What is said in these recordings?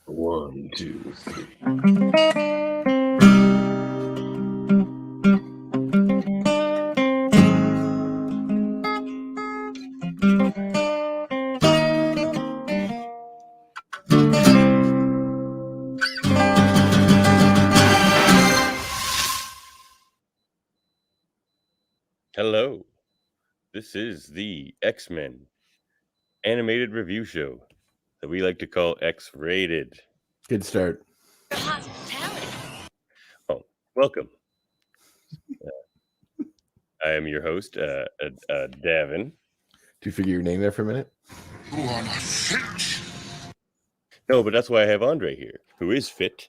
One, two, three. Hello, this is the X-Men animated review show that we like to call X-rated. Good start. Oh, welcome. I am your host, Davin. Did you figure your name there for a minute? You are not fit. No, but that's why I have Andre here, who is fit.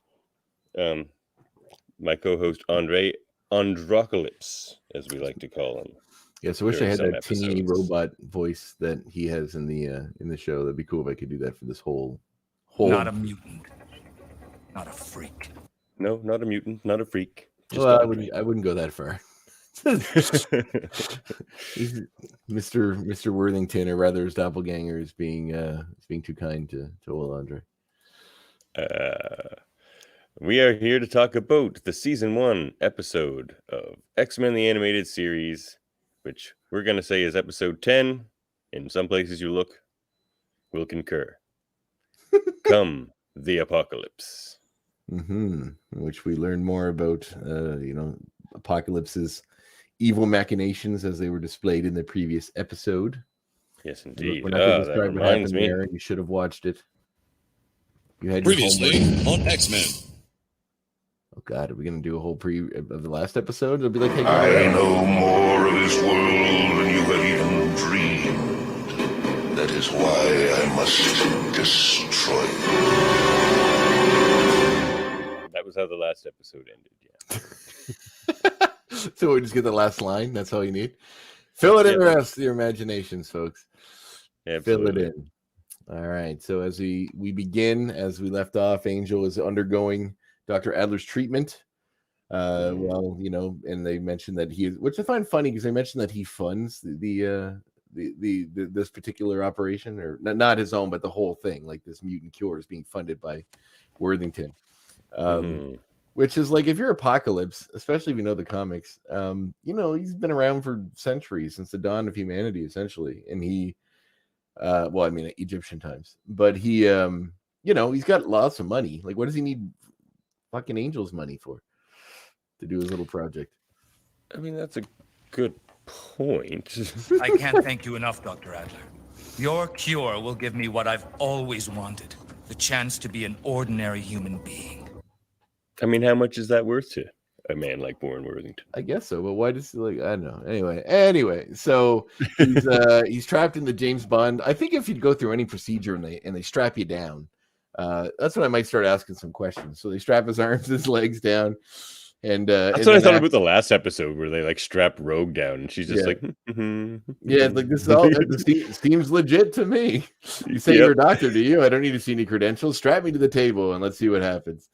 My co-host Andre Androcalypse, as we like to call him. Yes, I wish I During had some that tinny episodes. robot voice that he has in the show. That'd be cool if I could do that for this whole. Not a mutant. Not a freak. No, not a mutant, not a freak. Just Well, Andre. I wouldn't go that far. He's Mr. Worthington, or rather his doppelganger, is being too kind to old Andre. We are here to talk about the season 1 episode of X-Men the Animated Series, which we're going to say is episode 10. In some places you look, will concur. Come the Apocalypse. Which we learn more about, Apocalypse's evil machinations as they were displayed in the previous episode. Yes, indeed. We're not going to That describe what reminds happened me. there. You should have watched it. You had Previously your homework. on X-Men. Oh God, are we going to do a whole of the last episode? It'll be like, hey, I know more of this world than you have even dreamed. That is why I must destroy you. That was how the last episode ended, yeah. So we just get the last line. That's all you need. Fill it in the rest of your imaginations, folks. Absolutely. Fill it in. All right. So as we begin, as we left off, Angel is undergoing Dr. Adler's treatment. Well, and they mentioned that which I find funny because they mentioned that he funds this particular operation, or not his own, but the whole thing, like this mutant cure is being funded by Worthington. Which is like, if you're Apocalypse, especially if you know the comics, he's been around for centuries, since the dawn of humanity, essentially. And he, Egyptian times, but he, he's got lots of money. Like, what does he need fucking Angel's money for to do his little project? I mean, that's a good point. I can't thank you enough, Dr. Adler. Your cure will give me what I've always wanted, the chance to be an ordinary human being. I mean, how much is that worth to a man like Warren Worthington? I guess so, but why does he, I don't know. Anyway, so he's trapped in the James Bond. I think if you'd go through any procedure and they strap you down, that's when I might start asking some questions. So they strap his arms, his legs down, and that's what I thought about the last episode where they like strap Rogue down, and she's just like, yeah, like this is all seems legit to me. You say you're a doctor, do you? I don't need to see any credentials. Strap me to the table and let's see what happens.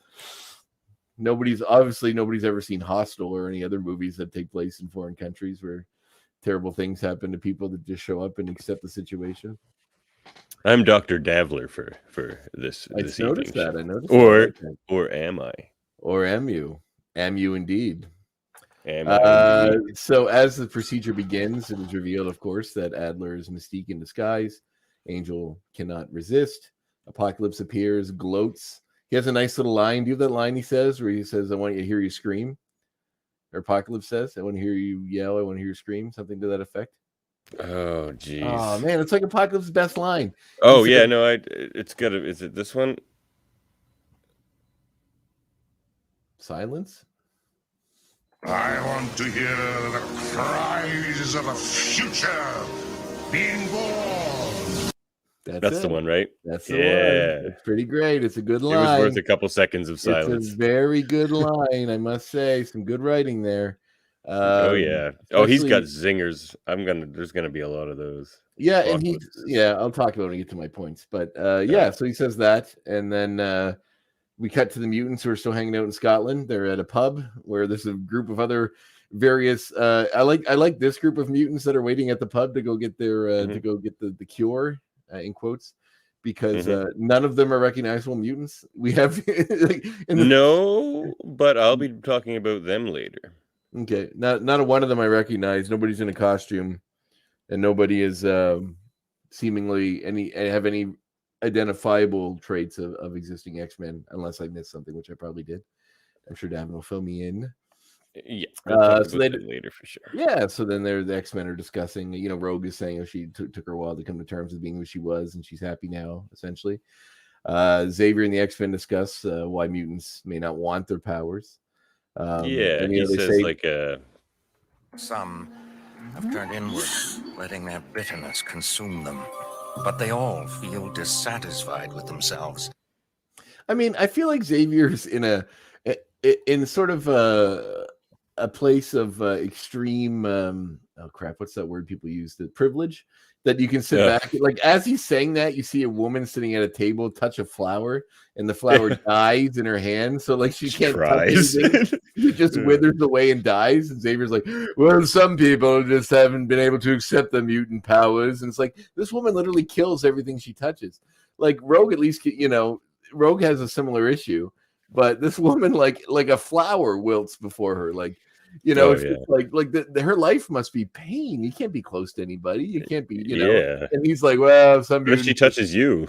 Nobody's ever seen Hostel or any other movies that take place in foreign countries where terrible things happen to people that just show up and accept the situation. I'm Dr. Davler for this. I noticed that. I noticed. Or am I? Or am you? Am you indeed? Indeed? So as the procedure begins, it is revealed, of course, that Adler is Mystique in disguise. Angel cannot resist. Apocalypse appears, gloats. He has a nice little line. Do you have that line he says where he says, I want you to hear you scream? Or Apocalypse says, I want to hear you yell. I want to hear you scream. Something to that effect. Oh, geez. Oh, man. It's like Apocalypse's best line. Oh, yeah. No, it's got to. Is it this one? Silence? I want to hear the cries of a future being born. That's the one, right? That's the one. It's pretty great. It's a good line. It was worth a couple seconds of silence. It's a very good line, I must say. Some good writing there. Oh yeah. Oh, he's got zingers. There's gonna be a lot of those. Yeah, and I'll talk about it when I get to my points. But so he says that, and then we cut to the mutants who are still hanging out in Scotland. They're at a pub where there's a group of other various I like this group of mutants that are waiting at the pub to go get their to go get the cure, in quotes, because none of them are recognizable mutants. We have no, but I'll be talking about them later. Okay, not a one of them I recognize. Nobody's in a costume, and nobody is seemingly have any identifiable traits of existing X-Men, unless I missed something, which I probably did. I'm sure Davin will fill me in. Yeah, we'll talk about that later for sure. Yeah, so then the X-Men are discussing, Rogue is saying she took her a while to come to terms with being who she was, and she's happy now, essentially. Xavier and the X-Men discuss why mutants may not want their powers. And, he says, some have turned inward, letting their bitterness consume them, but they all feel dissatisfied with themselves. I mean, I feel like Xavier's in sort of a place of extreme what's that word people use, the privilege, that you can sit back, like as he's saying that, you see a woman sitting at a table touch a flower, and the flower dies in her hand, so like she can't touch anything. It just withers away and dies. And Xavier's like, well, some people just haven't been able to accept the mutant powers. And it's like, this woman literally kills everything she touches. Like Rogue, at least, Rogue has a similar issue, but this woman, like a flower wilts before her. Like, her life must be pain. You can't be close to anybody. You can't be, And he's like, well, if she touches you,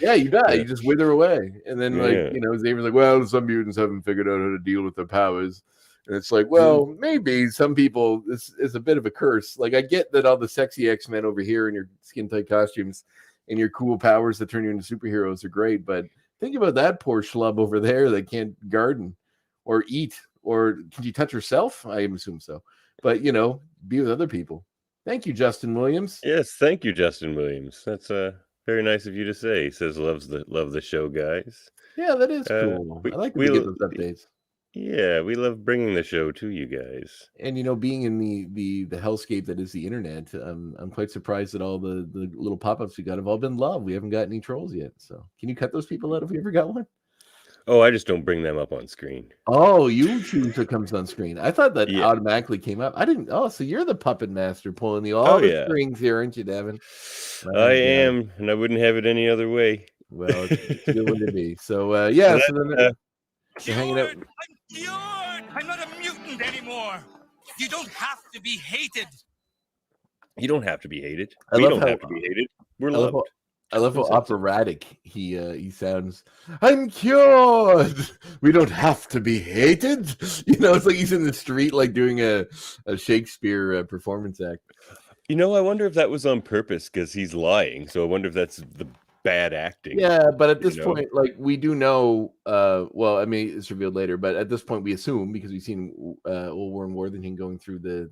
you die. You just wither away. And then, Xavier's like, well, some mutants haven't figured out how to deal with their powers. And it's like, well, maybe some people, this is a bit of a curse. Like, I get that all the sexy X-Men over here in your skin tight costumes and your cool powers that turn you into superheroes are great, but think about that poor schlub over there that can't garden or eat. Or can you touch herself? I assume so. But, be with other people. Thank you, Justin Williams. Yes, thank you, Justin Williams. That's very nice of you to say. He says love the show, guys. Yeah, that is cool. I like when we get those updates. Yeah, we love bringing the show to you guys. And, being in the hellscape that is the internet, I'm quite surprised that all the little pop-ups we got have all been love. We haven't got any trolls yet. So can you cut those people out if we ever got one? Oh, I just don't bring them up on screen. Oh, you choose what comes on screen. I thought that automatically came up. I didn't. Oh, so you're the puppet master pulling the strings here, aren't you, Devin? I am, and I wouldn't have it any other way. Well, it's a good one to be. So, so then you're hanging out. I'm cured. I'm not a mutant anymore. You don't have to be hated. You don't have to be hated. We don't have to be hated. We're loved. I love how operatic he sounds. I'm cured. We don't have to be hated. It's like he's in the street, like doing a Shakespeare performance act. I wonder if that was on purpose because he's lying. So I wonder if that's the bad acting. Yeah, but at this point, like we do know. Well, I mean, it's revealed later, but at this point, we assume because we've seen old Warren Worthington going through the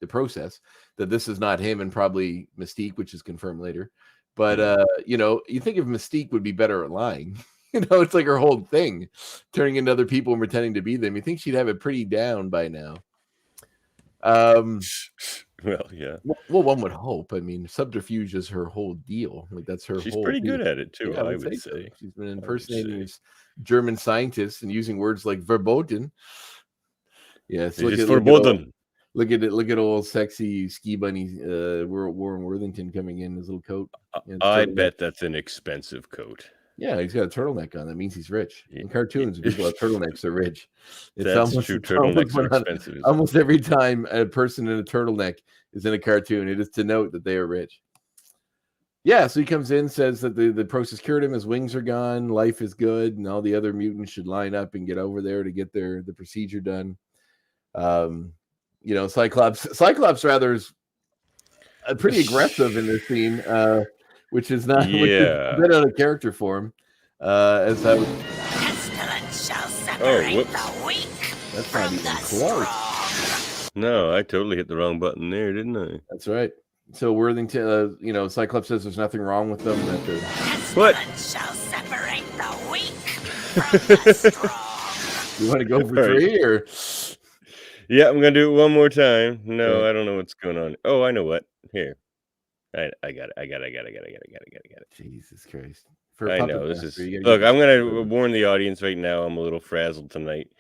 process that this is not him, and probably Mystique, which is confirmed later. But you think if Mystique would be better at lying. It's like her whole thing, turning into other people and pretending to be them. You think she'd have it pretty down by now. Well, yeah. Well, one would hope. I mean, subterfuge is her whole deal. Like that's her. She's whole pretty deal. good at it too. Yeah, I would say. So. She's been impersonating these German scientists and using words like verboten. Yes, it's verboten. Look at it! Look at old sexy ski bunny Warren Worthington coming in his little coat. I bet that's an expensive coat. Yeah, he's got a turtleneck on. That means he's rich. In cartoons, people have turtlenecks are rich. That's true. Turtlenecks are expensive. Almost every time a person in a turtleneck is in a cartoon, it is to note that they are rich. Yeah, so he comes in, says that the process cured him. His wings are gone. Life is good, and all the other mutants should line up and get over there to get the procedure done. Cyclops rather is pretty aggressive in this scene, which is not a bit out of character for him. Pestilence shall separate the weak. That's not even close. No, I totally hit the wrong button there, didn't I? That's right. So Worthington, Cyclops says there's nothing wrong with them. What? Shall separate the weak from the strong. You want to go for three or? Yeah, I'm gonna do it one more time. No, I don't know what's going on. Oh, I know what. Here, I got it. Jesus Christ! I know this is. Look, I'm gonna warn the audience right now. I'm a little frazzled tonight.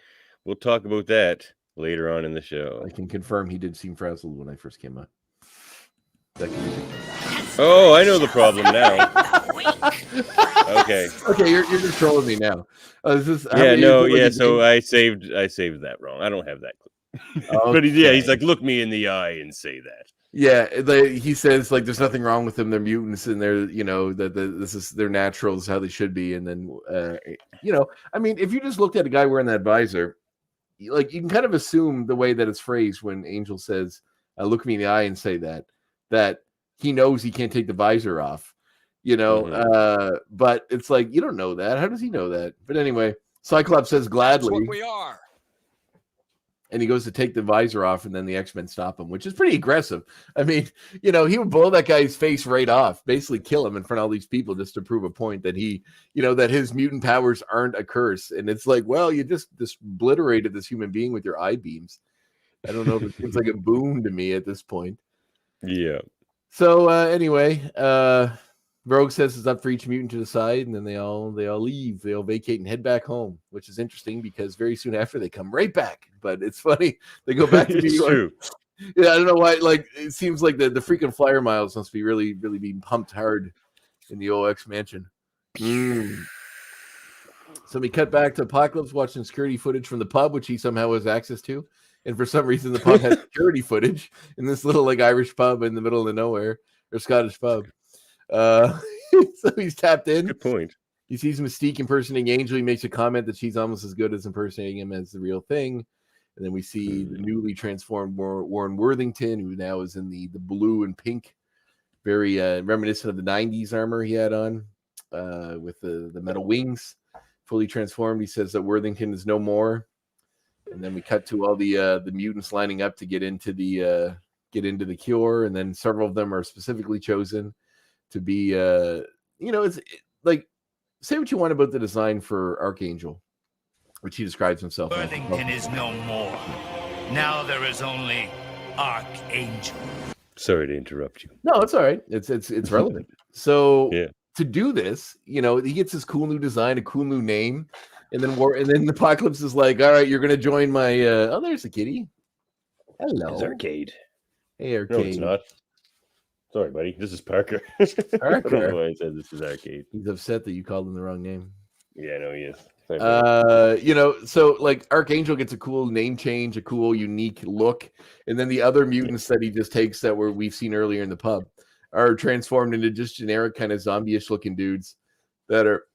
We'll talk about that later on in the show. I can confirm he did seem frazzled when I first came up. That can be Oh, I know the problem now. The weak. Okay. Okay, you're controlling me now. This is how Yeah, many- no, like yeah. a So game- I saved he's like, but he's Okay. like, look me in the eye and say that. Yeah, he says like there's nothing wrong with them. They're mutants, and they're this is their natural is how they should be. And then I mean, if you just looked at a guy wearing that visor, like you can kind of assume the way that it's phrased when Angel says, "Look me in the eye and say that he knows he can't take the visor off." But it's like you don't know that. How does he know that? But anyway, Cyclops says gladly. That's what we are. And he goes to take the visor off, and then the X-Men stop him, which is pretty aggressive. I mean, he would blow that guy's face right off, basically kill him in front of all these people just to prove a point that he, that his mutant powers aren't a curse. And it's like, well, you just obliterated this human being with your eye beams. I don't know if it seems like a boon to me at this point. Yeah. So anyway, Rogue says it's up for each mutant to decide, and then they all leave. They all vacate and head back home, which is interesting because very soon after they come right back. But it's funny they go back to New It's York. true. Yeah, I don't know why. Like it seems like the freaking flyer miles must be really being pumped hard in the OX mansion. So we cut back to Apocalypse watching security footage from the pub, which he somehow has access to. And for some reason, the pub has security footage in this little like Irish pub in the middle of nowhere or Scottish pub. So he's tapped in. Good point. He sees Mystique impersonating Angel. He makes a comment that she's almost as good as impersonating him as the real thing. And then we see the newly transformed Warren Worthington, who now is in the blue and pink, very reminiscent of the 90s armor he had on with the metal wings, fully transformed. He says that Worthington is no more. And then we cut to all the mutants lining up to get into the cure, and then several of them are specifically chosen to be it's like, say what you want about the design for Archangel, which he describes himself as. Worthington is no more. Now there is only Archangel. Sorry to interrupt you. No, it's all right. It's relevant. So Yeah. to do this, he gets this cool new design, a cool new name, and then Apocalypse is like, all right, you're gonna join my there's a kitty. Hello. It's Arcade. Hey, Arcade. No, it's not. Sorry, buddy. This is Parker. I don't know why I said this is Arcade. He's upset that you called him the wrong name. Yeah, no, he is. Sorry, buddy. So like Archangel gets a cool name change, a cool unique look, and then the other mutants that he just takes that we've seen earlier in the pub are transformed into just generic kind of zombie-ish looking dudes that are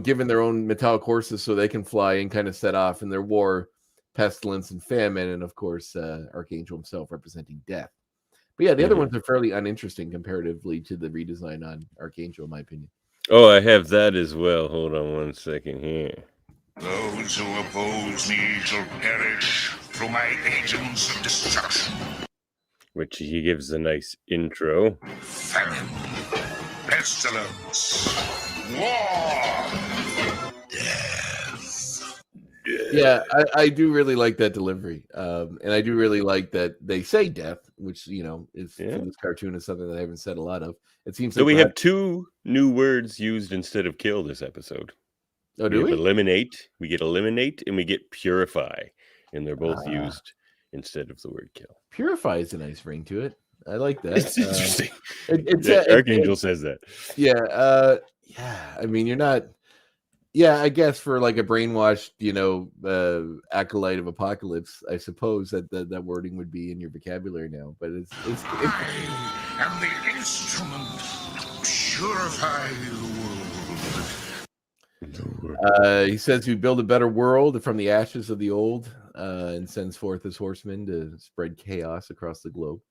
given their own metallic horses so they can fly and kind of set off in their war, pestilence, and famine, and of course Archangel himself representing death. But yeah, the other ones are fairly uninteresting comparatively to the redesign on Archangel, in my opinion. Oh, I have that as well. Hold on one second here. Those who oppose me shall perish through my agents of destruction. Which he gives a nice intro. Famine, pestilence, war, death. Yeah, I do really like that delivery, and I do really like that they say death, which is for this cartoon is something that I haven't said a lot of. It seems So like we have two new words used instead of kill this episode. Oh, do we? Eliminate. We get eliminate, and we get purify, and they're both used instead of the word kill. Purify is a nice ring to it. I like that. It's interesting. It's Archangel says that. Yeah, I mean, you're not. Yeah, I guess for like a brainwashed, acolyte of Apocalypse, I suppose that wording would be in your vocabulary now. But it's I am the instrument to purify the world. He says we build a better world from the ashes of the old, and sends forth his horsemen to spread chaos across the globe.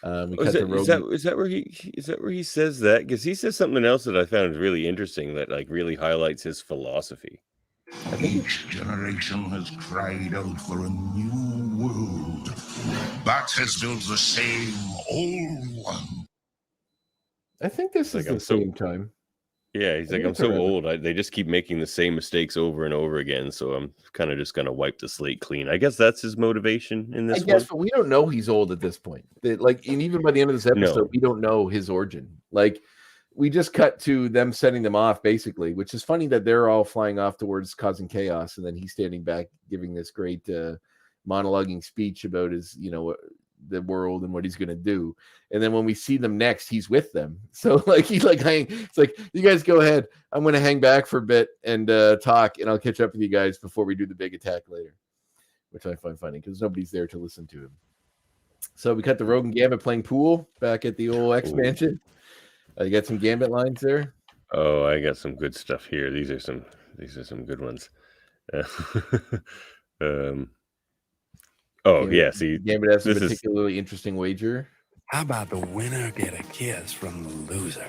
Is that where he says that? Because he says something else that I found really interesting that like really highlights his philosophy. Each generation has cried out for a new world, but has built the same old one. I think this is the same time. Yeah, he's like, I'm so old. They just keep making the same mistakes over and over again. So I'm kind of just going to wipe the slate clean. I guess that's his motivation in this. I guess, but we don't know he's old at this point. And even by the end of this episode, we don't know his origin. Like, we just cut to them setting them off, basically, which is funny that they're all flying off towards causing chaos, and then he's standing back giving this great monologuing speech about his, the world and what he's going to do. And then when we see them next, he's with them. So like he's like it's like, you guys go ahead. I'm going to hang back for a bit and talk, and I'll catch up with you guys before we do the big attack later, which I find funny because nobody's there to listen to him. So we cut the Rogue and Gambit playing pool back at the old X Mansion. You got some Gambit lines there. Oh, I got some good stuff here. These are some good ones. See, Gambit has a particularly interesting wager. How about the winner get a kiss from the loser?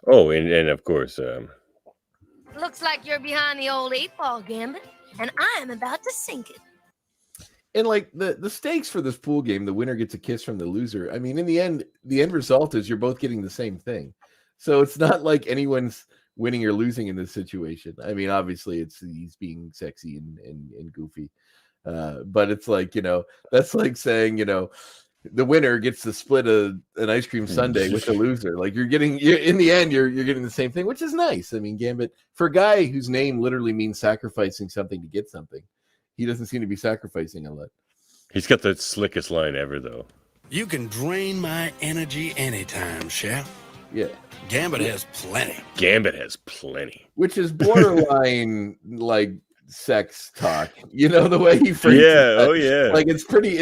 Oh, and of course, Looks like you're behind the old 8-ball, Gambit, and I am about to sink it. And like the stakes for this pool game, the winner gets a kiss from the loser. I mean, in the end result is you're both getting the same thing. So it's not like anyone's winning or losing in this situation. I mean, obviously he's being sexy and goofy. But it's like, that's like saying, the winner gets to split an ice cream sundae with the loser. Like in the end, you're getting the same thing, which is nice. I mean, Gambit, for a guy whose name literally means sacrificing something to get something, he doesn't seem to be sacrificing a lot. He's got the slickest line ever, though. You can drain my energy anytime, Chef. Yeah. Gambit has plenty. Which is borderline like sex talk. The way he phrases that. Oh yeah. Like it's pretty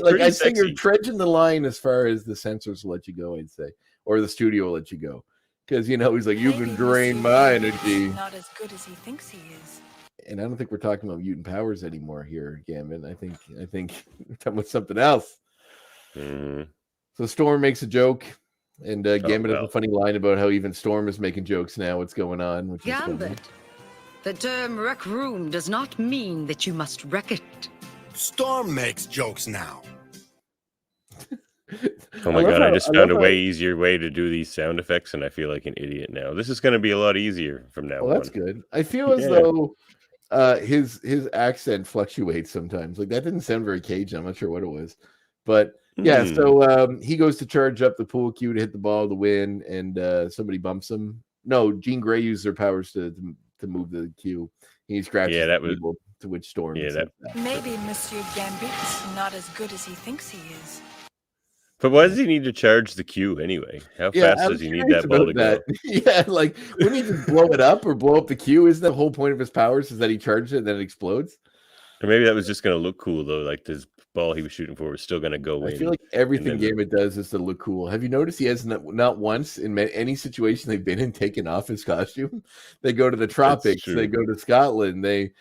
like I'd say you're treading the line as far as the censors will let you go, I'd say. Or the studio will let you go. Because he's like, you can drain my energy. Not as good as he thinks he is. And I don't think we're talking about mutant powers anymore here, Gambit. I think we're talking about something else. Mm-hmm. So Storm makes a joke, and Gambit has a funny line about how even Storm is making jokes now. What's going on? Which Gambit, the term rec room does not mean that you must wreck it. Storm makes jokes now. Oh my God, I just found a way easier way to do these sound effects, and I feel like an idiot now. This is going to be a lot easier from now on. Well, that's good. I feel as though his accent fluctuates sometimes. Like that didn't sound very Cajun. I'm not sure what it was. But yeah, so he goes to charge up the pool cue to hit the ball to win, and somebody bumps him. No, Jean Grey used their powers to move the cue. He scratches the table, to which Storm that. Maybe Monsieur Gambit's not as good as he thinks he is. But why does he need to charge the cue anyway? How fast does he need that ball to go? Yeah, like wouldn't he just blow it up or blow up the cue? Isn't the whole point of his powers is that he charges it and then it explodes? Or maybe that was just going to look cool though. Like this ball he was shooting for was still going to go in. I feel like everything Gambit does is to look cool. Have you noticed he has not once in any situation they've been in taken off his costume? They go to the tropics. They go to Scotland. They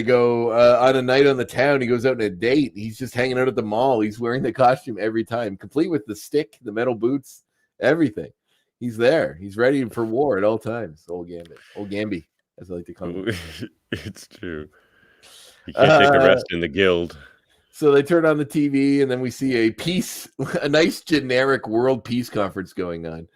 go on a night on the town. He goes out on a date. He's just hanging out at the mall. He's wearing the costume every time, complete with the stick, the metal boots, everything. He's there. He's ready for war at all times. Old Gambit. Old Gamby, as I like to call him. It's true. You can't take a rest in the guild. So they turn on the TV, and then we see a nice generic world peace conference going on,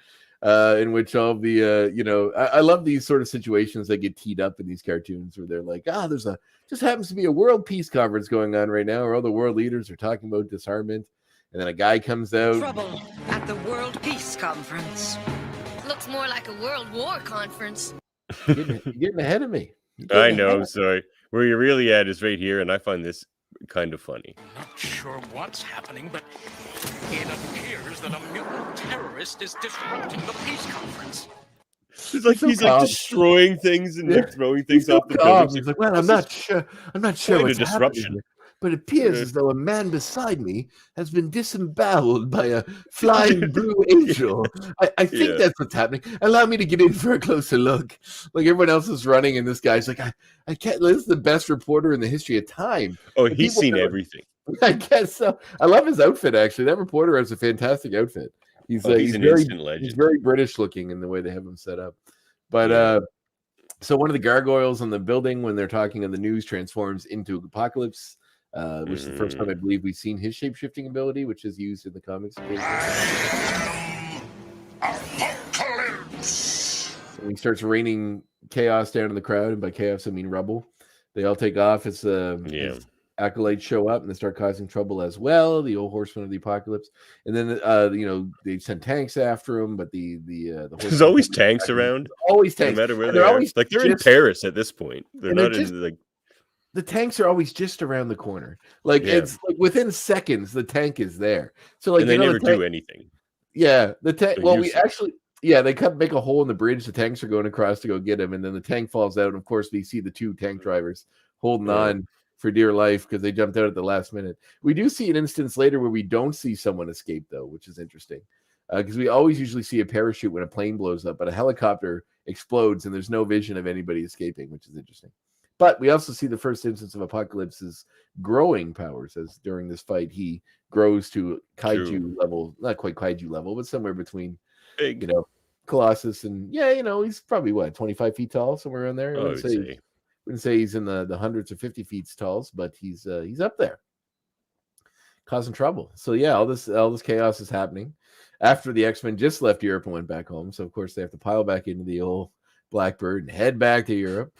in which all the, I love these sort of situations that get teed up in these cartoons where they're like, just happens to be a world peace conference going on right now, where all the world leaders are talking about disarmament, and then a guy comes out. Trouble at the World Peace Conference. Looks more like a World War conference. You're getting ahead of me. I know, sorry. Where you're really at is right here, and I find this kind of funny. Not sure what's happening, but it appears that a mutant terrorist is disrupting the peace conference. It's like he's like destroying things and like throwing things off the building. He's like, well, I'm not sure what's happening, but it appears as though a man beside me has been disemboweled by a flying blue angel. I think that's what's happening. Allow me to get in for a closer look. Like everyone else is running, and this guy's like, I can't. This is the best reporter in the history of time. Oh, he's seen everything. I guess so. I love his outfit. Actually, that reporter has a fantastic outfit. He's an instant legend. He's very British looking in the way they have him set up. But so one of the gargoyles on the building, when they're talking on the news, transforms into Apocalypse. Which is the first time I believe we've seen his shape-shifting ability, which is used in the comics. And he starts raining chaos down in the crowd, and by chaos I mean rubble. They all take off as his acolytes show up, and they start causing trouble as well. The old horsemen of the apocalypse, and then they send tanks after him. But the there's always tanks around. Always tanks. No matter where they're always like they're in Paris at this point. They're not in like. the tanks are always just around the corner. Like it's like within seconds, the tank is there. So like and they never the tank, do anything. Yeah, the tank. They're Well, useless. they make a hole in the bridge. The tanks are going across to go get him, and then the tank falls out. And of course, we see the two tank drivers holding on for dear life because they jumped out at the last minute. We do see an instance later where we don't see someone escape, though, which is interesting because we always usually see a parachute when a plane blows up, but a helicopter explodes and there's no vision of anybody escaping, which is interesting. But we also see the first instance of Apocalypse's growing powers as during this fight he grows to kaiju level, not quite kaiju level, but somewhere between big, Colossus and he's probably 25 feet tall, somewhere in there. I wouldn't say he's in the hundreds of 50 feet tall, but he's up there causing trouble. So yeah, all this chaos is happening after the X-Men just left Europe and went back home. So of course they have to pile back into the old Blackbird and head back to Europe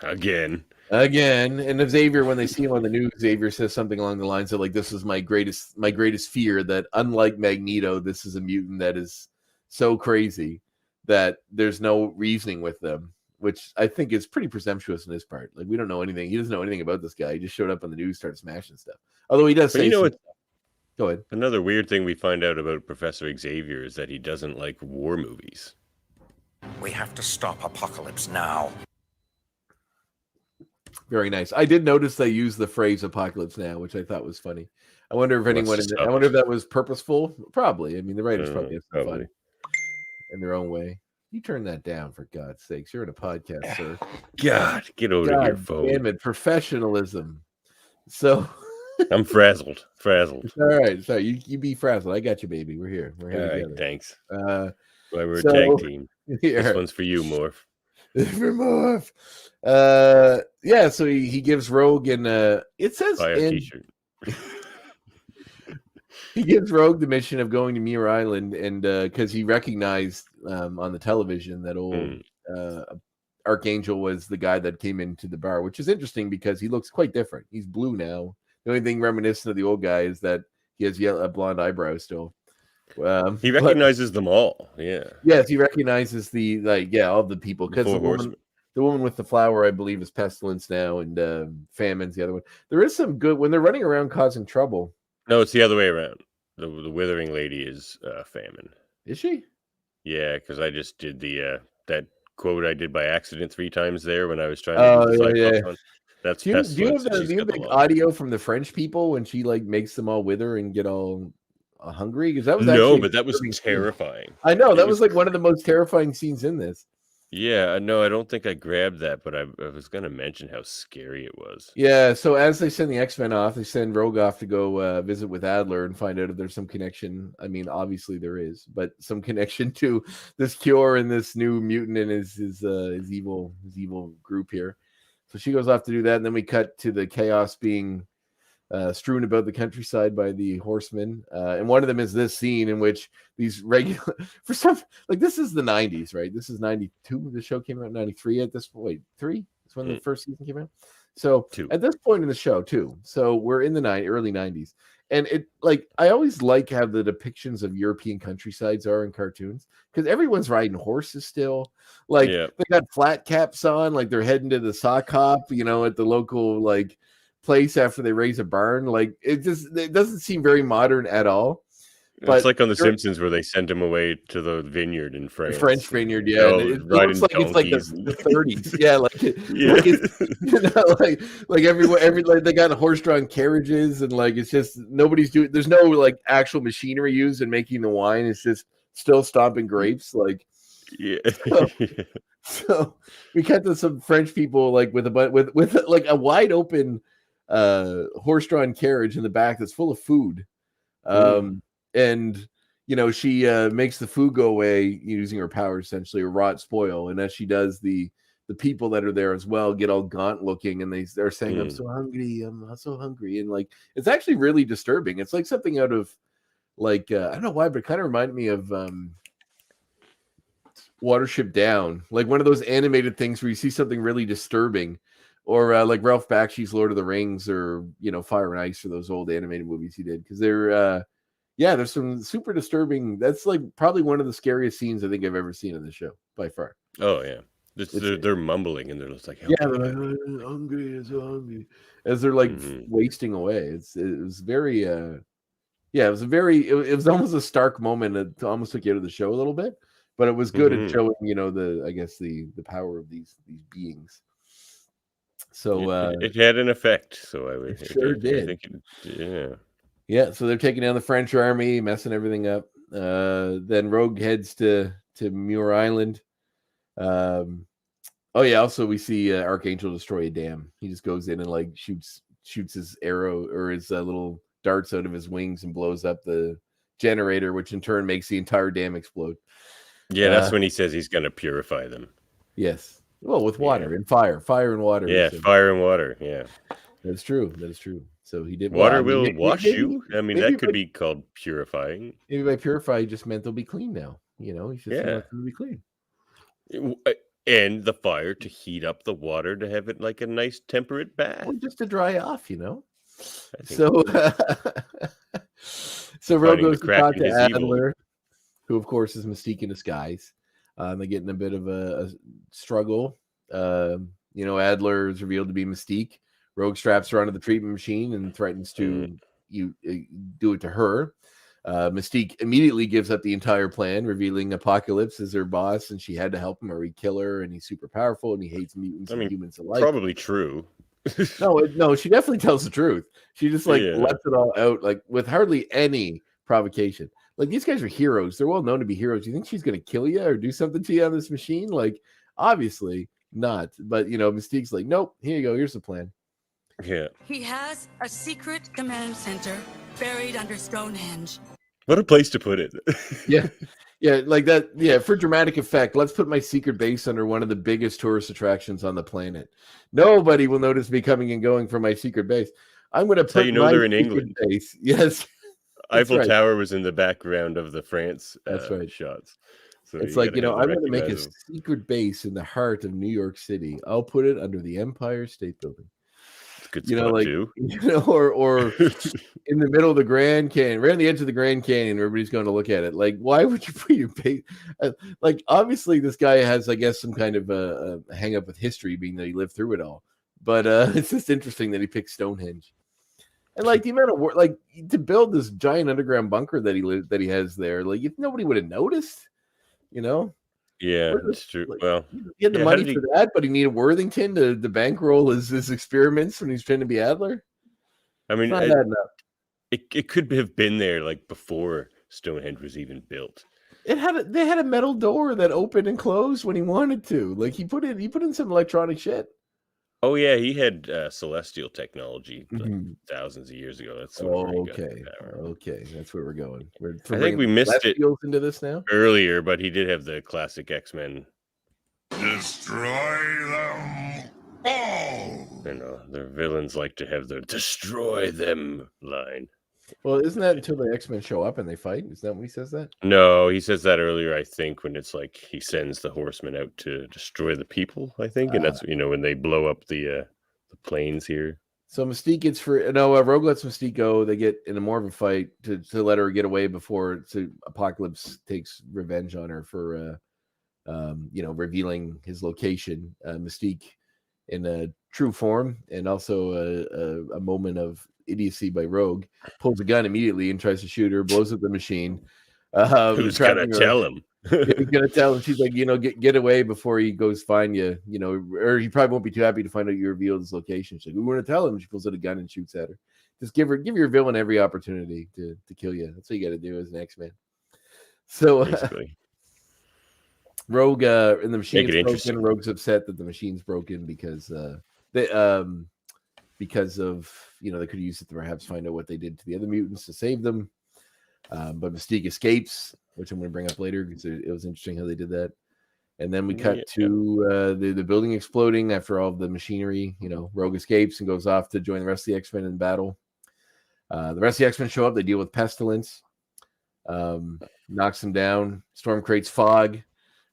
again. And Xavier, when they see him on the news, Xavier says something along the lines of like, "This is my greatest fear, that unlike Magneto, this is a mutant that is so crazy that there's no reasoning with them," which I think is pretty presumptuous on his part. Like, we don't know anything. He doesn't know anything about this guy. He just showed up on the news, started smashing stuff. Although he does say, go ahead. Another weird thing we find out about Professor Xavier is that he doesn't like war movies. We have to stop Apocalypse now. Very nice. I did notice they used the phrase "Apocalypse now," which I thought was funny. I wonder if I wonder if that was purposeful. Probably. I mean, the writers probably have some fun in their own way. You turn that down, for God's sakes. You're in a podcast, sir. God, get over your phone. Damn it, professionalism. So I'm frazzled. All right, sorry. You be frazzled. I got you, baby. We're here. We're here together. Thanks. We're a tag team. Yeah. This one's for you, Morph. For Morph. So he gives Rogue it says buy a t-shirt. He gives Rogue the mission of going to Muir Island, and because he recognized on the television that old Archangel was the guy that came into the bar, which is interesting because he looks quite different. He's blue now. The only thing reminiscent of the old guy is that he has blonde eyebrows still. He recognizes them all. Yeah. Yes, he recognizes all the people, because the woman with the flower, I believe, is Pestilence now, and Famine's the other one. There is some good when they're running around causing trouble. No, it's the other way around. The Withering Lady is Famine. Is she? Yeah, because I just did the that quote I did by accident 3 times there when I was trying to do the Cyclops one. That's do you have the audio from the French people when she makes them all wither and get all hungry? Because that was but that was terrifying. I know that was one of the most terrifying scenes in this. Yeah, no, I don't think I grabbed that, but I was going to mention how scary it was. Yeah, so as they send the X-Men off, they send Rogue off to go visit with Adler and find out if there's some connection. I mean, obviously there is, but some connection to this cure and this new mutant and his evil group here. So she goes off to do that, and then we cut to the chaos being strewn about the countryside by the horsemen, and one of them is this scene in which these regular this is the 90s, right? This is 92. The show came out in 93 at this point. 3 is when the first season came out. So 2. At this point in the show, too. So we're in the early 90s, and it I always like how the depictions of European countrysides are in cartoons, because everyone's riding horses still. They got flat caps on, they're heading to the sock hop, at the local place after they raise a barn. It doesn't seem very modern at all. But it's like on The Simpsons where they sent him away to the vineyard in France. The French vineyard, yeah. It looks like it's the 30s. Yeah, everyone they got horse-drawn carriages, and it's just nobody's doing. There's no actual machinery used in making the wine. It's just still stomping grapes. Yeah. So we cut to some French people with a wide open horse-drawn carriage in the back that's full of food. And she makes the food go away using her power, essentially, or rot spoil. And as she does, the people that are there as well get all gaunt looking, and they're saying, I'm so hungry, and it's actually really disturbing. It's like something out of I don't know why, but it kind of reminded me of Watership Down, one of those animated things where you see something really disturbing, or Ralph Bakshi's Lord of the Rings, or Fire and Ice, or those old animated movies he did, because they're there's some super disturbing. That's probably one of the scariest scenes I think I've ever seen in the show by far. Oh yeah, They're mumbling and they're just like, yeah, they're like, "I'm hungry, I'm so hungry," as they're like wasting away. It was very yeah, it was it was almost a stark moment. It almost took you out of the show a little bit, but it was good at showing, the power of these beings. So it had an effect. So it sure did. I think yeah. Yeah, so they're taking down the French army, messing everything up. Then Rogue heads to Muir Island. Oh yeah, also we see Archangel destroy a dam. He just goes in and like shoots his arrow or his little darts out of his wings and blows up the generator, which in turn makes the entire dam explode. Yeah, that's when he says he's going to purify them. Yes. Well, with water and fire and water. Yeah, fire and water. Yeah, that's true. That is true. So he did. Water will wash you. I mean, that could be called purifying. Maybe by purify, he just meant they'll be clean now. He just wants them to be clean. And the fire to heat up the water to have it like a nice temperate bath. Or just to dry off, So, so Rogue goes to talk to Adler, who of course is Mystique in disguise. They're getting a bit of a struggle. Adler is revealed to be Mystique. Rogue straps her onto the treatment machine and threatens to do it to her. Mystique immediately gives up the entire plan, revealing Apocalypse as her boss, and she had to help him or he'd kill her, and he's super powerful, and he hates mutants and humans alike. Probably true. No, she definitely tells the truth. She just lets it all out, like with hardly any provocation. Like, these guys are heroes. They're well known to be heroes. You think she's going to kill you or do something to you on this machine? Like, obviously not. But, Mystique's like, nope, here you go. Here's the plan. Yeah. He has a secret command center buried under Stonehenge. What a place to put it. Yeah, like that. Yeah, for dramatic effect, let's put my secret base under one of the biggest tourist attractions on the planet. Nobody will notice me coming and going from my secret base. I'm going to put my they're in England. Base. Yes, Eiffel Tower was in the background of the France shots. So it's like, I'm going to make a secret base in the heart of New York City. I'll put it under the Empire State Building. Good spot too. Or in the middle of the Grand Canyon, right on the edge of the Grand Canyon, everybody's going to look at it. Like, why would you put your base? Like, obviously, this guy has, I guess, some kind of a hang up with history, being that he lived through it all. But it's just interesting that he picked Stonehenge, and like the amount of work, like to build this giant underground bunker that he has there. Like, if nobody would have noticed, Yeah, that's true. Like, well, he had the money for that, but he needed Worthington to bankroll his experiments when he's trying to be Adler. I mean, it could have been there like before Stonehenge was even built. They had a metal door that opened and closed when he wanted to. Like, he put in some electronic shit. Oh yeah, he had celestial technology thousands of years ago. That's okay. That's where we're going. I think we missed it into this now earlier, but he did have the classic X-Men. Destroy them all. Their villains like to have the "destroy them" line. Well, isn't that until the X-Men show up and they fight? Is that when he says that? No, he says that earlier, I think, when it's like he sends the Horsemen out to destroy the people, I think. And that's, when they blow up the planes here. So Mystique gets Rogue lets Mystique go. They get in more of a fight to let her get away before Apocalypse takes revenge on her for, revealing his location. Mystique in a true form, and also a moment of idiocy by Rogue, pulls a gun immediately and tries to shoot her, blows up the machine. Who's gonna tell him? He's gonna tell him. She's like, get away before he goes find you. Or he probably won't be too happy to find out you revealed his location. She's like, we want to tell him. She pulls out a gun and shoots at her. Just give your villain every opportunity to kill you. That's what you got to do as an X-Man. So Rogue and the machine's broken. Rogue's upset that the machine's broken because of they could use it to perhaps find out what they did to the other mutants to save them. But Mystique escapes, which I'm going to bring up later because it was interesting how they did that. And then we cut to the building exploding after all of the machinery. Rogue escapes and goes off to join the rest of the X-Men in battle. The rest of the X-Men show up. They deal with Pestilence, knocks them down. Storm creates fog,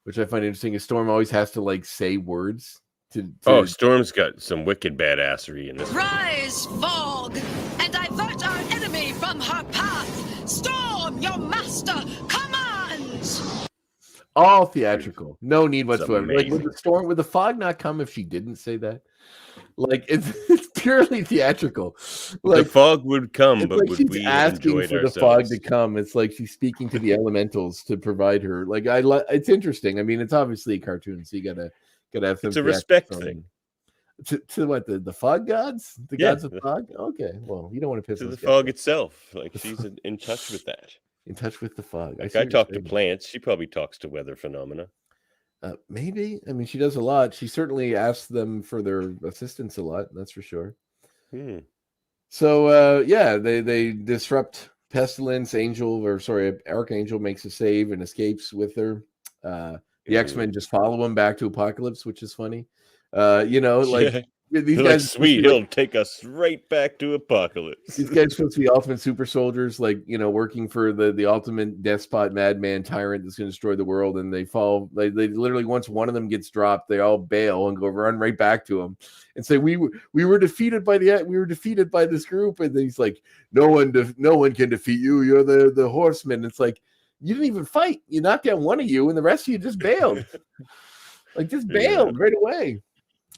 which I find interesting. Storm always has to say words. Storm's got some wicked badassery in this. Rise, fog, and divert our enemy from her path. Storm, your master commands. All theatrical. No need whatsoever. Like, amazing. would the fog not come if she didn't say that? Like, it's purely theatrical. Like, the fog would come, it's but like would she's we have asking enjoyed for the ourselves? fog to come. It's like she's speaking to the elementals to provide her. Like, it's interesting. I mean, it's obviously a cartoon, so you gotta have some. It's a respect theatrical thing. to what, the fog gods, the gods of fog. Okay, well, you don't want to piss To those the guys fog off. itself. Like, she's in touch with that. In touch with the fog. Like, see I what talk you're to saying. plants. She probably talks to weather phenomena. Maybe. I mean, she does a lot. She certainly asks them for their assistance a lot. That's for sure. So yeah, they disrupt Pestilence. Archangel makes a save and escapes with her. The X-Men just follow him back to Apocalypse, which is funny. These They're guys like, sweet, he'll take us right back to Apocalypse. These guys are supposed to be ultimate super soldiers, like, working for the ultimate despot, madman, tyrant that's going to destroy the world. And they fall. They literally, once one of them gets dropped, they all bail and run right back to him and say, "We were defeated by this group." And he's like, "No one can defeat you. You're the Horseman." It's like, you didn't even fight. You knocked down one of you, and the rest of you just bailed. Bailed right away.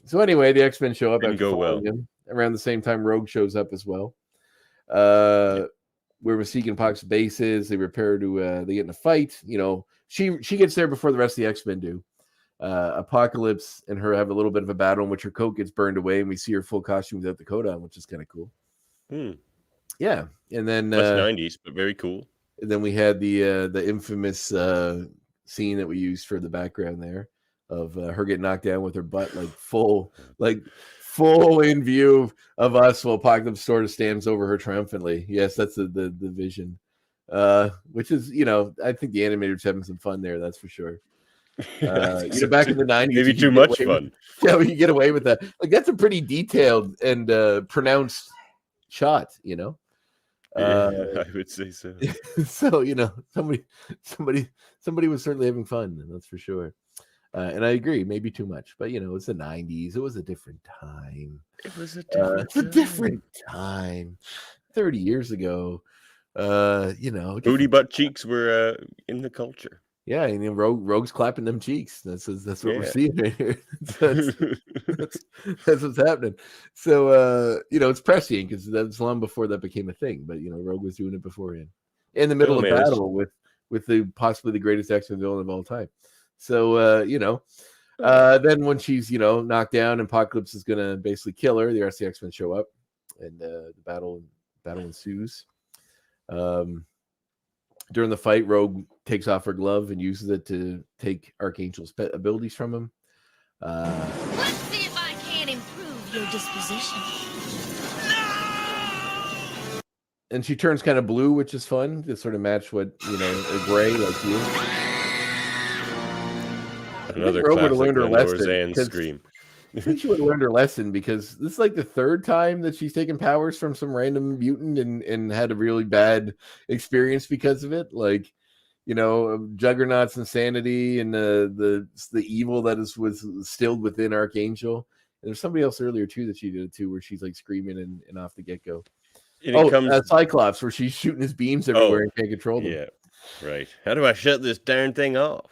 So anyway, the X-Men show up him. Around the same time, Rogue shows up as well. Where Mystique and Pox base is, they prepare to they get in a fight. She gets there before the rest of the X-Men do. Apocalypse and her have a little bit of a battle in which her coat gets burned away, and we see her full costume without the coat on, which is kind of cool. Yeah, and then less 90s, but very cool. And then we had the infamous scene that we used for the background there of her getting knocked down with her butt full in view of us, while Apocalypse sort of stands over her triumphantly. Yes, that's the vision, which is, I think the animators having some fun there, that's for sure. Back in the 90s, maybe too much fun. We can get away with that. That's a pretty detailed and pronounced shot. I would say so. So somebody was certainly having fun, and that's for sure. And I agree, maybe too much, but it's the 90s. It was a different time. It's a different time. 30 years ago, booty butt cheeks were in the culture. Yeah, and Rogue's clapping them cheeks. That's what we're seeing right here. That's what's happening. So it's prescient because that's long before that became a thing. But Rogue was doing it beforehand, in the middle of battle with the possibly the greatest X-Men villain of all time. So then when she's knocked down, Apocalypse is gonna basically kill her. The rest of the X-Men show up, and the battle ensues. During the fight, Rogue takes off her glove and uses it to take Archangel's abilities from him. Let's see if I can improve your disposition. And she turns kind of blue, which is fun to sort of match what a gray like you. Another classic Roseanne scream. I think she would have learned her lesson, because this is like the third time that she's taken powers from some random mutant and had a really bad experience because of it. Juggernaut's insanity and the evil that was instilled within Archangel. And there's somebody else earlier too that she did it too, where she's screaming and off the get-go. Cyclops, where she's shooting his beams everywhere and can't control them. Yeah, right. How do I shut this darn thing off?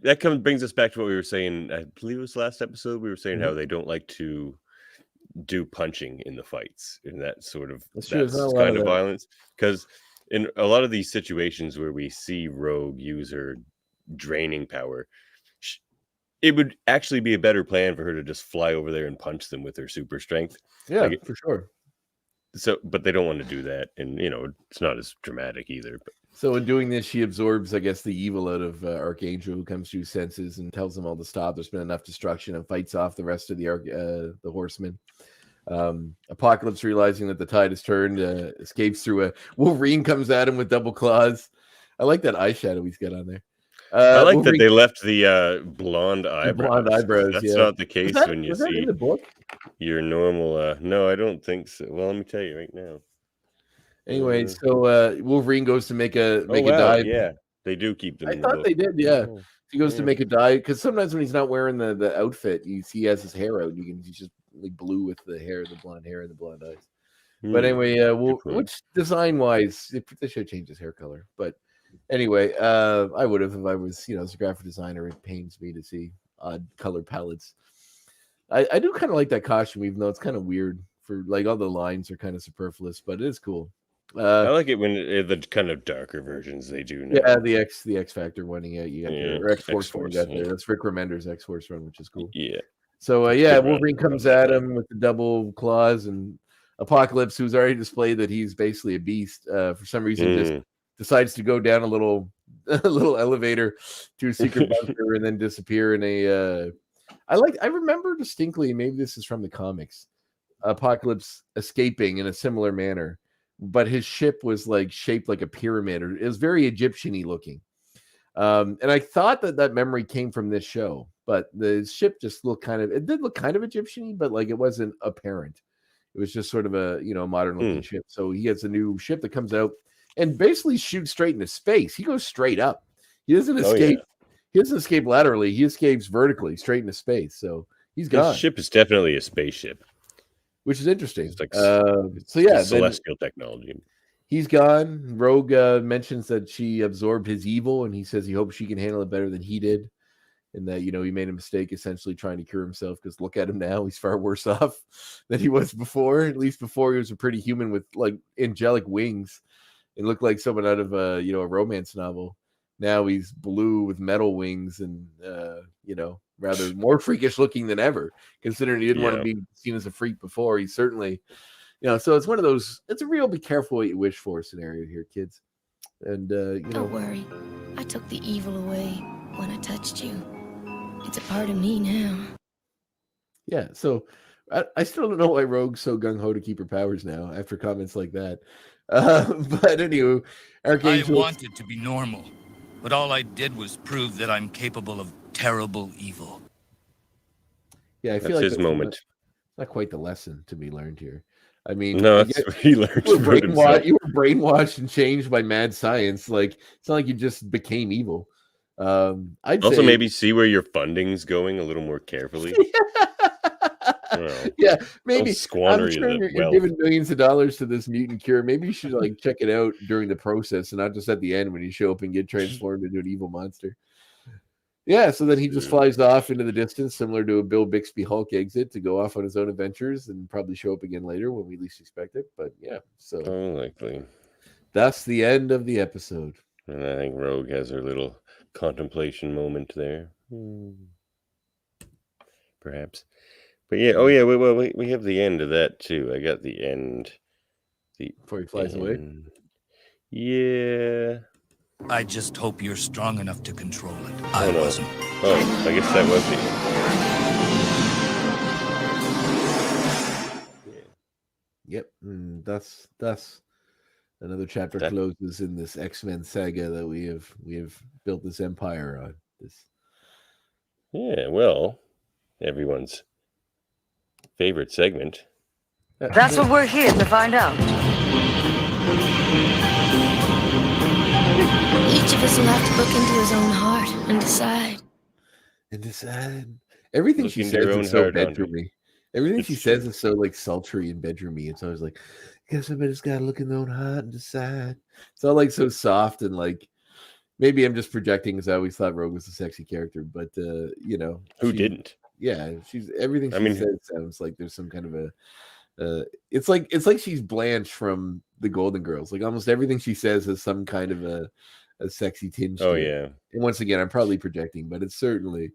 That brings us back to what we were saying. I believe it was last episode. We were saying how they don't like to do punching in the fights, and that sort of kind of violence. Because in a lot of these situations where we see Rogue use her draining power, it would actually be a better plan for her to just fly over there and punch them with her super strength. Yeah, for sure. So, but they don't want to do that, and it's not as dramatic either. But so in doing this, she absorbs, I guess, the evil out of Archangel, who comes to his senses and tells them all to stop. There's been enough destruction, and fights off the rest of the Horsemen. Apocalypse, realizing that the tide has turned, escapes through a Wolverine, comes at him with double claws. I like that eyeshadow he's got on there. I like Wolverine, that they left the blonde eyebrows. That's not the case when you see in the book? Your normal. No, I don't think so. Well, let me tell you right now. Anyway, so Wolverine goes to make a dive. Yeah, they do keep them. I thought they did. Yeah, he goes to make a dive, because sometimes when he's not wearing the outfit, he has his hair out. He's just blue with the blonde hair and the blonde eyes. But anyway, which design wise, they should change his hair color. But Anyway, I would have if I was, as a graphic designer. It pains me to see odd color palettes. I do kind of like that costume, even though it's kind of weird. For like all the lines are kind of superfluous, but it is cool. I like it when the kind of darker versions they do now. Yeah, the X Factor one. Yeah, you got there, or X Force one. You got there. yeah. That's Rick Remender's X Force run, which is cool. Yeah. So It's yeah, good run. Wolverine comes at him with the double claws, and Apocalypse, who's already displayed that he's basically a beast, for some reason just decides to go down a little elevator to a secret bunker and then disappear in a. I remember distinctly. Maybe this is from the comics. Apocalypse escaping in a similar manner, but his ship was like shaped like a pyramid, or it was very Egyptian-y looking. And I thought that memory came from this show, but the ship just looked it did look kind of Egyptian-y, but like it wasn't apparent. It was just sort of a modern looking ship. So he gets a new ship that comes out and basically shoots straight into space. He goes straight up. He doesn't escape. He doesn't escape laterally. He escapes vertically straight into space. So he's gone. His ship is definitely a spaceship, which is interesting. It's like celestial technology. He's gone. Rogue mentions that she absorbed his evil, and he says he hopes she can handle it better than he did, and that he made a mistake essentially trying to cure himself, because look at him now, he's far worse off than he was before. At least before, he was a pretty human with like angelic wings and looked like someone out of a romance novel. Now he's blue with metal wings and rather more freakish looking than ever, considering he didn't want to be seen as a freak before. He's certainly so it's one of those, it's a real be careful what you wish for scenario here, kids. And don't worry, I took the evil away when I touched you. It's a part of me now. Yeah, so I still don't know why Rogue's so gung-ho to keep her powers now after comments like that. But anyway, Archangel, I wanted to be normal, but all I did was prove that I'm capable of terrible evil. Yeah, I feel that's like his moment. Not quite the lesson to be learned here. I mean, no, that's what he learned. You were brainwashed and changed by mad science. Like, it's not like you just became evil. I'd also say, maybe see where your funding's going a little more carefully. Yeah, maybe. Squander I'm sure you're giving millions of dollars to this mutant cure. Maybe you should like check it out during the process and not just at the end when you show up and get transformed into an evil monster. Yeah, so then he just flies off into the distance, similar to a Bill Bixby Hulk exit, to go off on his own adventures and probably show up again later when we least expect it. But yeah, so unlikely. That's the end of the episode. And I think Rogue has her little contemplation moment there. Perhaps. But yeah, we have the end of that too. I got the end. Before he flies away? Yeah. I just hope you're strong enough to control it. I wasn't. Oh, I guess that was the end. Yeah. Yep. And that's another chapter closes in this X-Men saga that we have built this empire on. Yeah, well, everyone's favorite segment. That's what we're here to find out. Each of us will have to look into his own heart and decide. Everything she says is so bedroomy. Everything she says is so like sultry and bedroomy. It's always like, I guess somebody's got to look in their own heart and decide. It's all like so soft and like, maybe I'm just projecting because I always thought Rogue was a sexy character, but who didn't? Yeah, she's everything she says sounds like there's some kind of a. It's like she's Blanche from the Golden Girls. Like almost everything she says has some kind of a sexy tinge. Oh to it. yeah. And once again, I'm probably projecting, but it certainly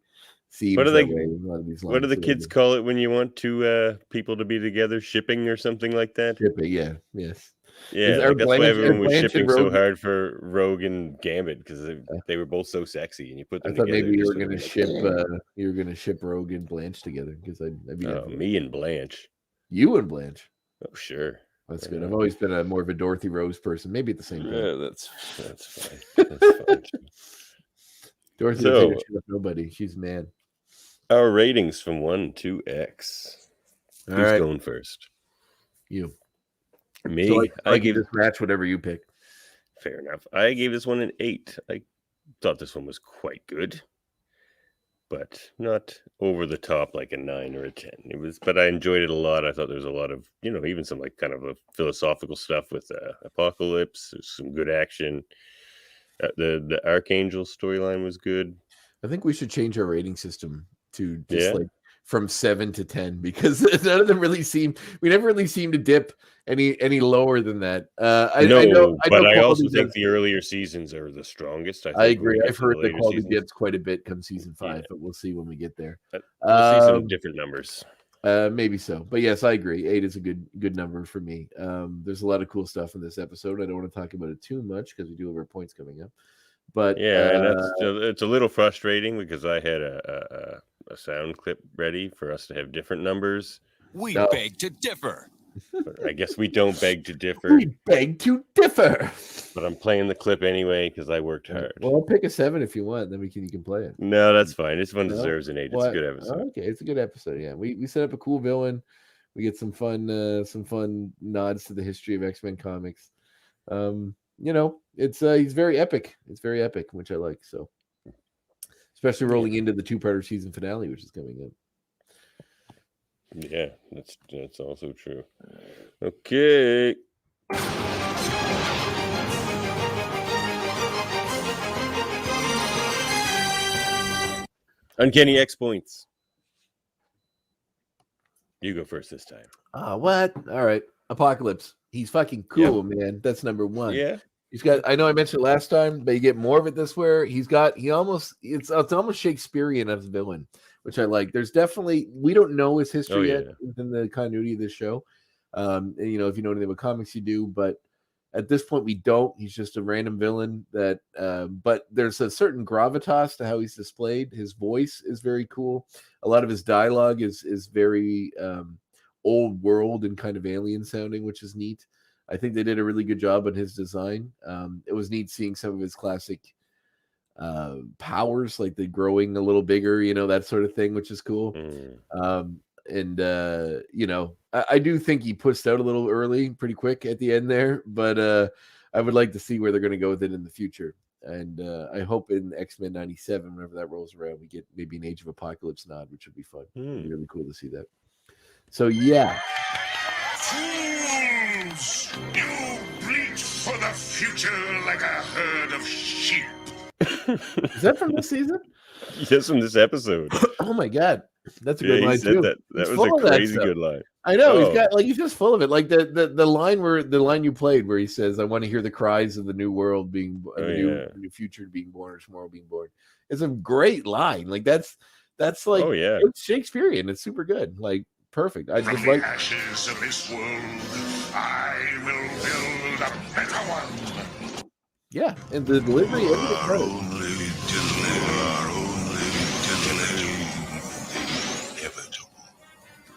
seems what do that way in a lot of these lines. What do the kids call it when you want two people to be together? Shipping or something like that? Shipping, yeah, yes. Yeah, like that's why everyone was shipping so hard for Rogue and Gambit, because they were both so sexy, and you put them together. I thought maybe you were going to ship Rogue and Blanche together, because me and Blanche. You and Blanche. Oh sure, that's good. I've always been more of a Dorothy Rose person. Maybe at the same time. Yeah, that's fine. That's fine. Dorothy doesn't ship nobody. She's a man. Our ratings from 1 to X. Who's going first? You. Me. So I gave this match whatever you pick. Fair enough. I gave this one an 8. I thought this one was quite good, but not over the top like a 9 or a 10. It was, but I enjoyed it a lot. I thought there was a lot of, even some like kind of a philosophical stuff with Apocalypse. There's some good action. The Archangel storyline was good. I think we should change our rating system to just like from 7 to 10 because none of them really seem. We never really seem to dip any lower than that. I know, but I also quality think does. the earlier seasons are the strongest. I think agree. when we get I've to the heard the later quality seasons, dips quite a bit come season 5, but we'll see when we get there. we'll see some different numbers. Maybe so, but yes, I agree. 8 is a good number for me. There's a lot of cool stuff in this episode. I don't want to talk about it too much because we do have our points coming up. But and it's a little frustrating because I had a sound clip ready for us to have different numbers. We beg to differ. But I guess we don't beg to differ. We beg to differ. But I'm playing the clip anyway because I worked hard. Well, I'll pick a 7 if you want. Then you can play it. No, that's fine. This one deserves an 8. It's a good episode. Okay, it's a good episode. Yeah, we set up a cool villain. We get some fun nods to the history of X-Men comics. It's he's very epic. It's very epic, which I like. So, especially rolling into the 2-parter season finale, which is coming up. Yeah, that's also true. Okay. Uncanny X points. You go first this time. What? All right. Apocalypse. He's fucking cool, man. That's number 1. Yeah. He's got. I know I mentioned it last time, but you get more of it this way. It's almost Shakespearean as a villain, which I like. There's definitely we don't know his history yet within the continuity of this show. If you know anything about comics, you do, but at this point we don't. He's just a random villain that. But there's a certain gravitas to how he's displayed. His voice is very cool. A lot of his dialogue is very old world and kind of alien sounding, which is neat. I think they did a really good job on his design. It was neat seeing some of his classic powers, like the growing a little bigger, that sort of thing, which is cool. I do think he pushed out a little early, pretty quick at the end there, but I would like to see where they're going to go with it in the future. And I hope in X-Men 97, whenever that rolls around, we get maybe an Age of Apocalypse nod, which would be fun. It'd be really cool to see that. So, yeah. Fools! You bleat for the future like a herd of sheep. Is that from this season? Yes, from this episode. Oh my god, that's a good line said too. That was a crazy good line. I know he's just full of it. Like the line you played where he says, "I want to hear the cries of the new world being new future being born or tomorrow being born." It's a great line. Like that's like it's Shakespearean. It's super good. Like perfect. I just like ashes of this world. I will build a better one. Yeah, and the delivery, everything right.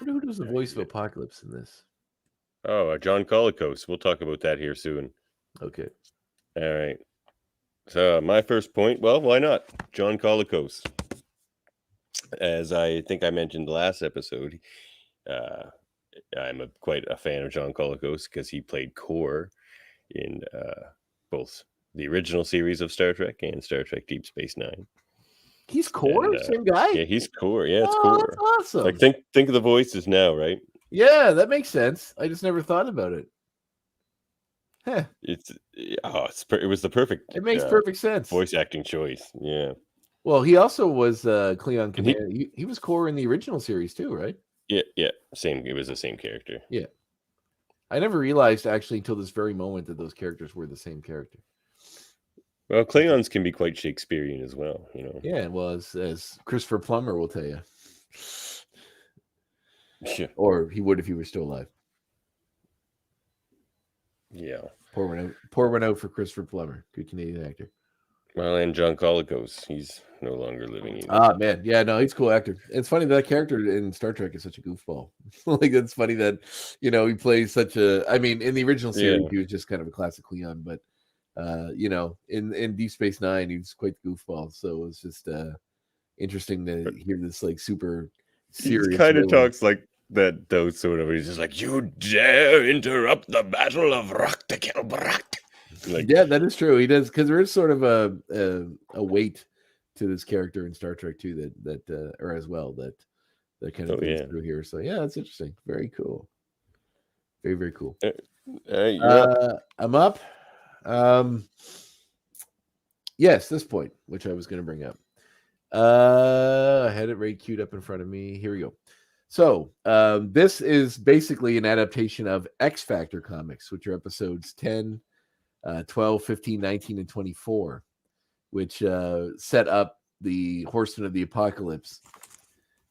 Who does the voice of Apocalypse in this? Oh, John Colicos. We'll talk about that here soon. Okay. All right. So my first point. Well, why not? John Colicos. As I think I mentioned the last episode, I'm quite a fan of John Colicos because he played Kor in both the original series of Star Trek and Star Trek Deep Space Nine. He's Kor, same guy. Yeah, he's Kor. Yeah, it's Kor. That's awesome. Like think of the voices now, right? Yeah, that makes sense. I just never thought about it. Huh. It was the perfect. It makes perfect sense. Voice acting choice. Yeah. Well, he also was Klingon Commander. He was Kor in the original series too, right? Yeah. Same. It was the same character. Yeah. I never realized actually until this very moment that those characters were the same character. Well, Klingons can be quite Shakespearean as well, Yeah, well, as Christopher Plummer will tell you. Yeah. Or he would if he were still alive. Yeah. Pour one out for Christopher Plummer. Good Canadian actor. Well, and John Colicos, he's no longer living either. Ah, man. Yeah, no, he's a cool actor. It's funny that character in Star Trek is such a goofball. Like, it's funny that, he plays such a... I mean, in the original series, he was just kind of a classic Klingon, but, in Deep Space Nine, he was quite the goofball. So it was just interesting to hear this, like, super serious... He kind of talks like that, though, sort of. He's just like, you dare interrupt the battle of Raktakelbrak. Like, yeah, that is true. He does, because there is sort of a weight to this character in Star Trek too, that or as well that kind of goes through here. So yeah, that's interesting. Very cool. Very, very cool. I'm up. I'm up. Yes, this point, which I was going to bring up. I had it right queued up in front of me. Here we go. So this is basically an adaptation of X Factor comics, which are episodes 10, 12, 15, 19, and 24, which set up the Horsemen of the Apocalypse.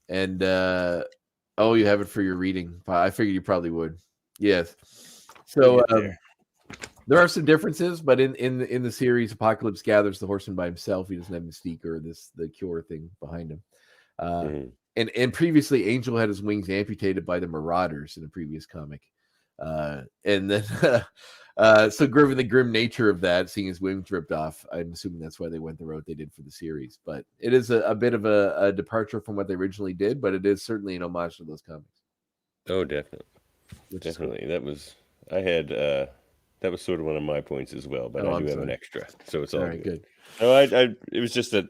And you have it for your reading. I figured you probably would. Yes. So there are some differences, but in the series, Apocalypse gathers the Horseman by himself. He doesn't have Mystique or the Cure thing behind him. And previously, Angel had his wings amputated by the Marauders in a previous comic. And then so given the grim nature of that, seeing his wings ripped off, I'm assuming that's why they went the road they did for the series. But it is a bit of a departure from what they originally did, but it is certainly an homage to those comics. Oh, definitely. Definitely. Cool. That was sort of one of my points as well, but I do have an extra, so it's all good. No, it was just that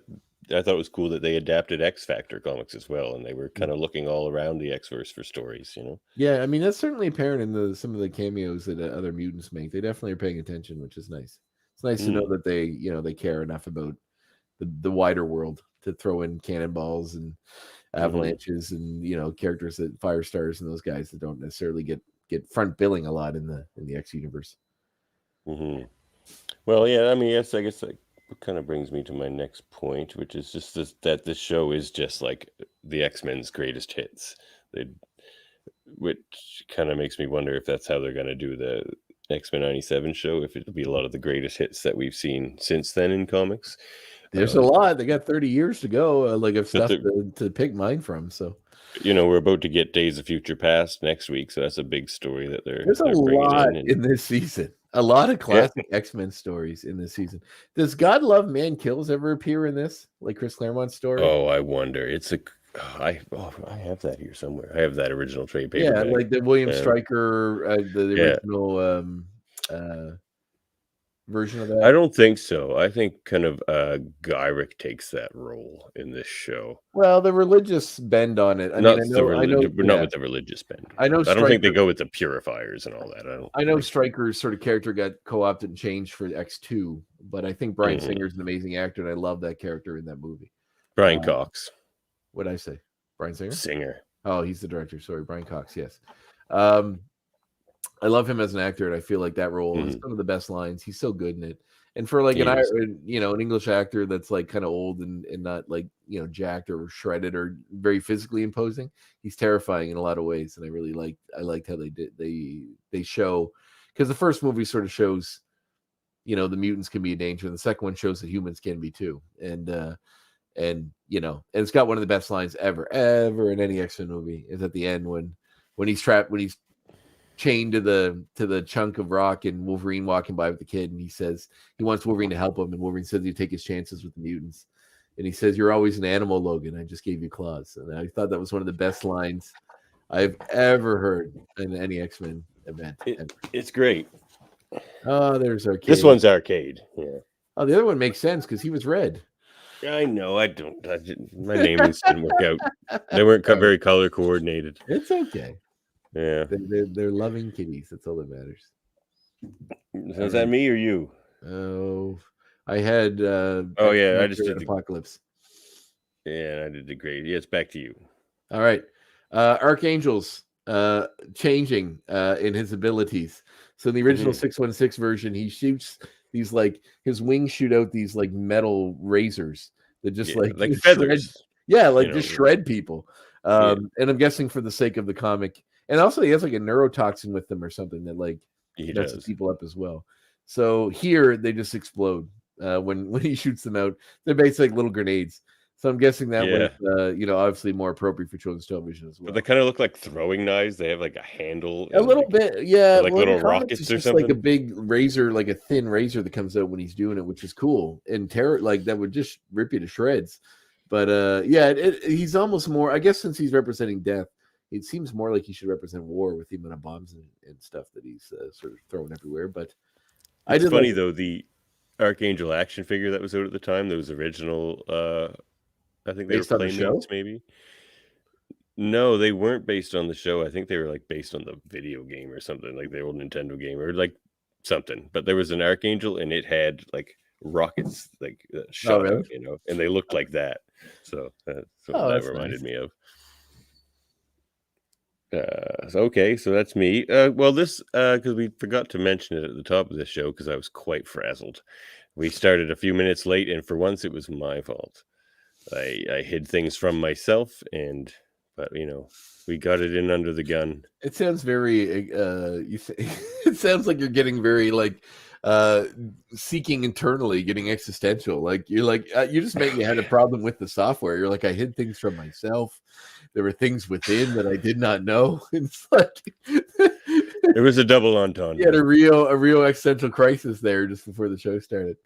I thought it was cool that they adapted X Factor comics as well, and they were kind of looking all around the X-verse for stories, you know? Yeah, I mean, that's certainly apparent in some of the cameos that other mutants make. They definitely are paying attention, which is nice. It's nice to know that they care enough about the wider world to throw in cannonballs and avalanches and characters that Firestars and those guys that don't necessarily get front billing a lot in the X universe. Well, yeah, I mean, yes, I guess that kind of brings me to my next point, which is just that this show is just like the X-Men's greatest hits. Which kind of makes me wonder if that's how they're going to do the X-Men 97 show, if it'll be a lot of the greatest hits that we've seen since then in comics. There's a lot. They got 30 years to go, of stuff to pick mine from, so... we're about to get Days of Future Past next week, so that's a big story that there's a lot in this season. A lot of classic X-Men stories in this season. Does God Love Man Kills ever appear in this, like Chris Claremont's story? Oh, I wonder. I have that here somewhere. I have that original trade paperback. Yeah, like the William Stryker, the original version of that. I don't think so. I think kind of Gyrick takes that role in this show. Well, the religious bend on it. Not with the religious bend. I know. I don't think they go with the purifiers and all that. I know Stryker's sort of character got co-opted and changed for X2, but I think Bryan Singer's an amazing actor, and I love that character in that movie. Brian Cox. What did I say? Bryan Singer? Singer. Oh, he's the director. Sorry, Brian Cox. Yes. I love him as an actor, and I feel like that role is one of the best lines. He's so good in it. And for like an English actor that's like kind of old and not like, jacked or shredded or very physically imposing, he's terrifying in a lot of ways. And I liked how they show, because the first movie sort of shows, the mutants can be a danger, and the second one shows that humans can be too. And it's got one of the best lines ever in any X-Men movie is at the end when he's trapped, when he's chained to the chunk of rock, and Wolverine walking by with the kid, and he says he wants Wolverine to help him, and Wolverine says he'd take his chances with the mutants, and he says, "You're always an animal, Logan. I just gave you claws." And I thought that was one of the best lines I've ever heard in any X-Men event. It's great. Oh, there's Arcade. This one's Arcade. Yeah. Oh, the other one makes sense because he was red. I know. My namings didn't work out. They weren't very color coordinated. It's okay. Yeah, they're loving kitties. That's all that matters. Is that me or you? Oh, I had. I just did Apocalypse. Yeah, I did the great. Yeah, it's back to you. All right, Archangel's changing in his abilities. So in the original 616 version, he shoots these his wings shoot out these metal razors that just like feathers. Just shred people. And I'm guessing for the sake of the comic. And also he has a neurotoxin with them or something that messes people up as well. So here they just explode when he shoots them out. They're basically little grenades. So I'm guessing that was obviously more appropriate for children's television as well. But they kind of look like throwing knives. They have a handle. A little bit, yeah. Like little rockets or something. Like a big razor, like a thin razor that comes out when he's doing it, which is cool. And that would just rip you to shreds. But he's almost more, I guess, since he's representing death, it seems more like he should represent war with the amount of bombs and stuff that he's sort of throwing everywhere. But it's funny though, the Archangel action figure that was out at the time, those original, I think they were Playmates, maybe. No, they weren't based on the show. I think they were based on the video game or something, like the old Nintendo game or something. But there was an Archangel, and it had rockets like shot really? out, and they looked like that. So that's what that reminded me of. Okay, so that's me. Well, this because we forgot to mention it at the top of this show because I was quite frazzled. We started a few minutes late, and for once, it was my fault. I hid things from myself, but we got it in under the gun. It sounds very. It sounds like you're getting very seeking internally, getting existential. Like you just meant you had a problem with the software. You're like, I hid things from myself. There were things within that I did not know. It's like it was a double entendre. You had a real existential crisis there just before the show started.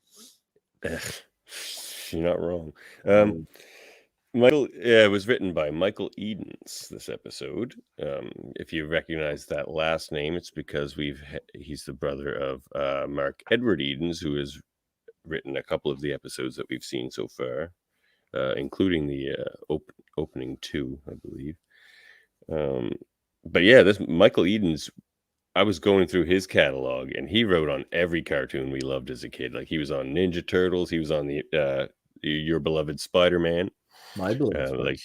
You're not wrong. It was written by Michael Edens, this episode. If you recognize that last name, it's because he's the brother of Mark Edward Edens, who has written a couple of the episodes that we've seen so far, including the opening 2, I believe. But yeah, this Michael Edens, I was going through his catalog, and he wrote on every cartoon we loved as a kid. Like he was on Ninja Turtles, he was on the your beloved Spider-Man. My beloved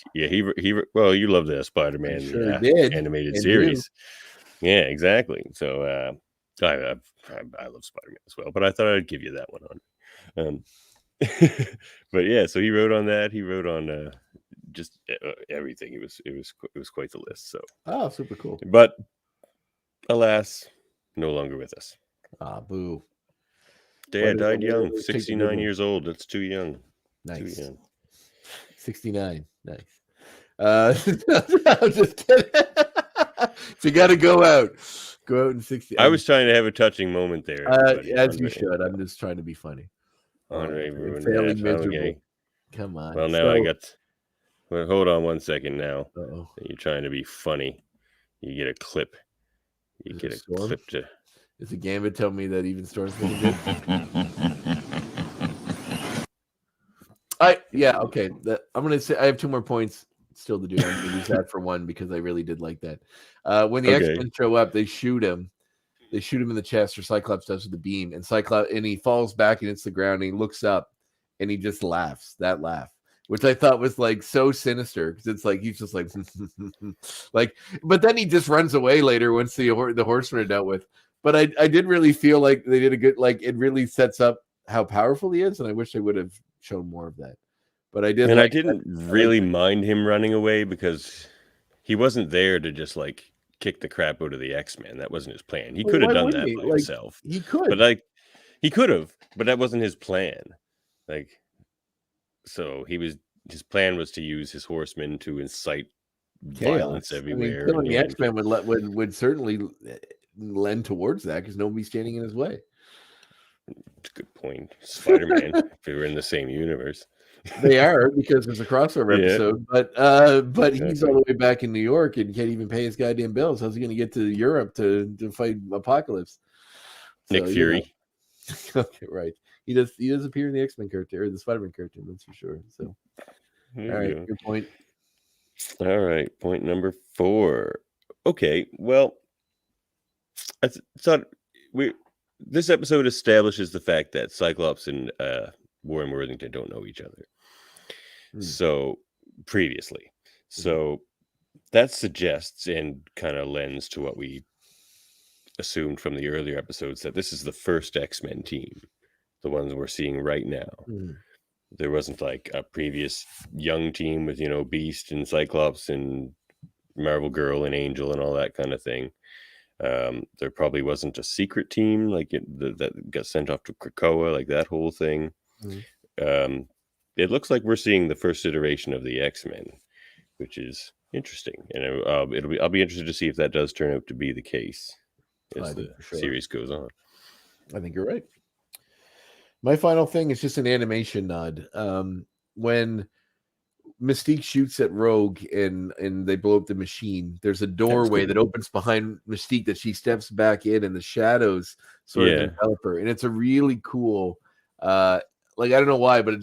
well, you love the Spider-Man animated series. Yeah, exactly. So I love Spider-Man as well, but I thought I'd give you that one on. But yeah, so he wrote on that. He wrote on just everything. It was quite the list. So super cool. But alas, no longer with us. Boo. Dad died young, 69 years old. That's too young. Nice. Too young. 69. Nice. I'm just kidding. So you got to go out in 60. I was trying to have a touching moment there. As you should. I'm just trying to be funny. Andre ruined failing that. miserable. Okay. Come on. Well, now well, hold on one second now. Uh-oh. You're trying to be funny. You get a clip. You get a clip to. Is the Gambit tell me that even Storm's looking good? Okay. I'm gonna say I have 2 more points still to do. I'm gonna use that for one because I really did like that. When the X-Men show up, they shoot him. They shoot him in the chest, or Cyclops does with the beam, and he falls back and hits the ground, and he looks up, and he just laughs. That laugh, which I thought was like so sinister, because it's like he's just like, like, but then he just runs away later once the horsemen are dealt with. But I did really feel like they did a good, like it really sets up how powerful he is, and I wish they would have shown more of that. But I did, and I didn't really mind him running away because he wasn't there to just like kick the crap out of the X-Men. That wasn't his plan. He could have done that by himself. He could, but he could have, but that wasn't his plan. So his plan was to use his horsemen to incite violence everywhere. Killing the X-Men would certainly lend towards that because nobody's standing in his way. It's a good point. Spider-Man, if they were in the same universe. They are, because there's a crossover episode, but he's all the way back in New York and can't even pay his goddamn bills. How's he going to get to Europe to fight Apocalypse? Nick Fury. Okay, right. He does appear in the X-Men character or the Spider-Man character, that's for sure. So, all right, good point. All right, point number 4. Okay, well, I thought this episode establishes the fact that Cyclops and Warren Worthington don't know each other. So previously, that suggests and kind of lends to what we assumed from the earlier episodes, that this is the first X-Men team, the ones we're seeing right now. There wasn't like a previous young team with Beast and Cyclops and Marvel Girl and Angel and all that kind of thing. There probably wasn't a secret team like that got sent off to Krakoa, like that whole thing. It looks like we're seeing the first iteration of the X-Men, which is interesting, and I'll be interested to see if that does turn out to be the case as the series goes on. I think you're right. My final thing is just an animation nod. When Mystique shoots at Rogue and they blow up the machine, there's a doorway that opens behind Mystique that she steps back in, and the shadows sort of envelop her, and it's a really cool. I don't know why, but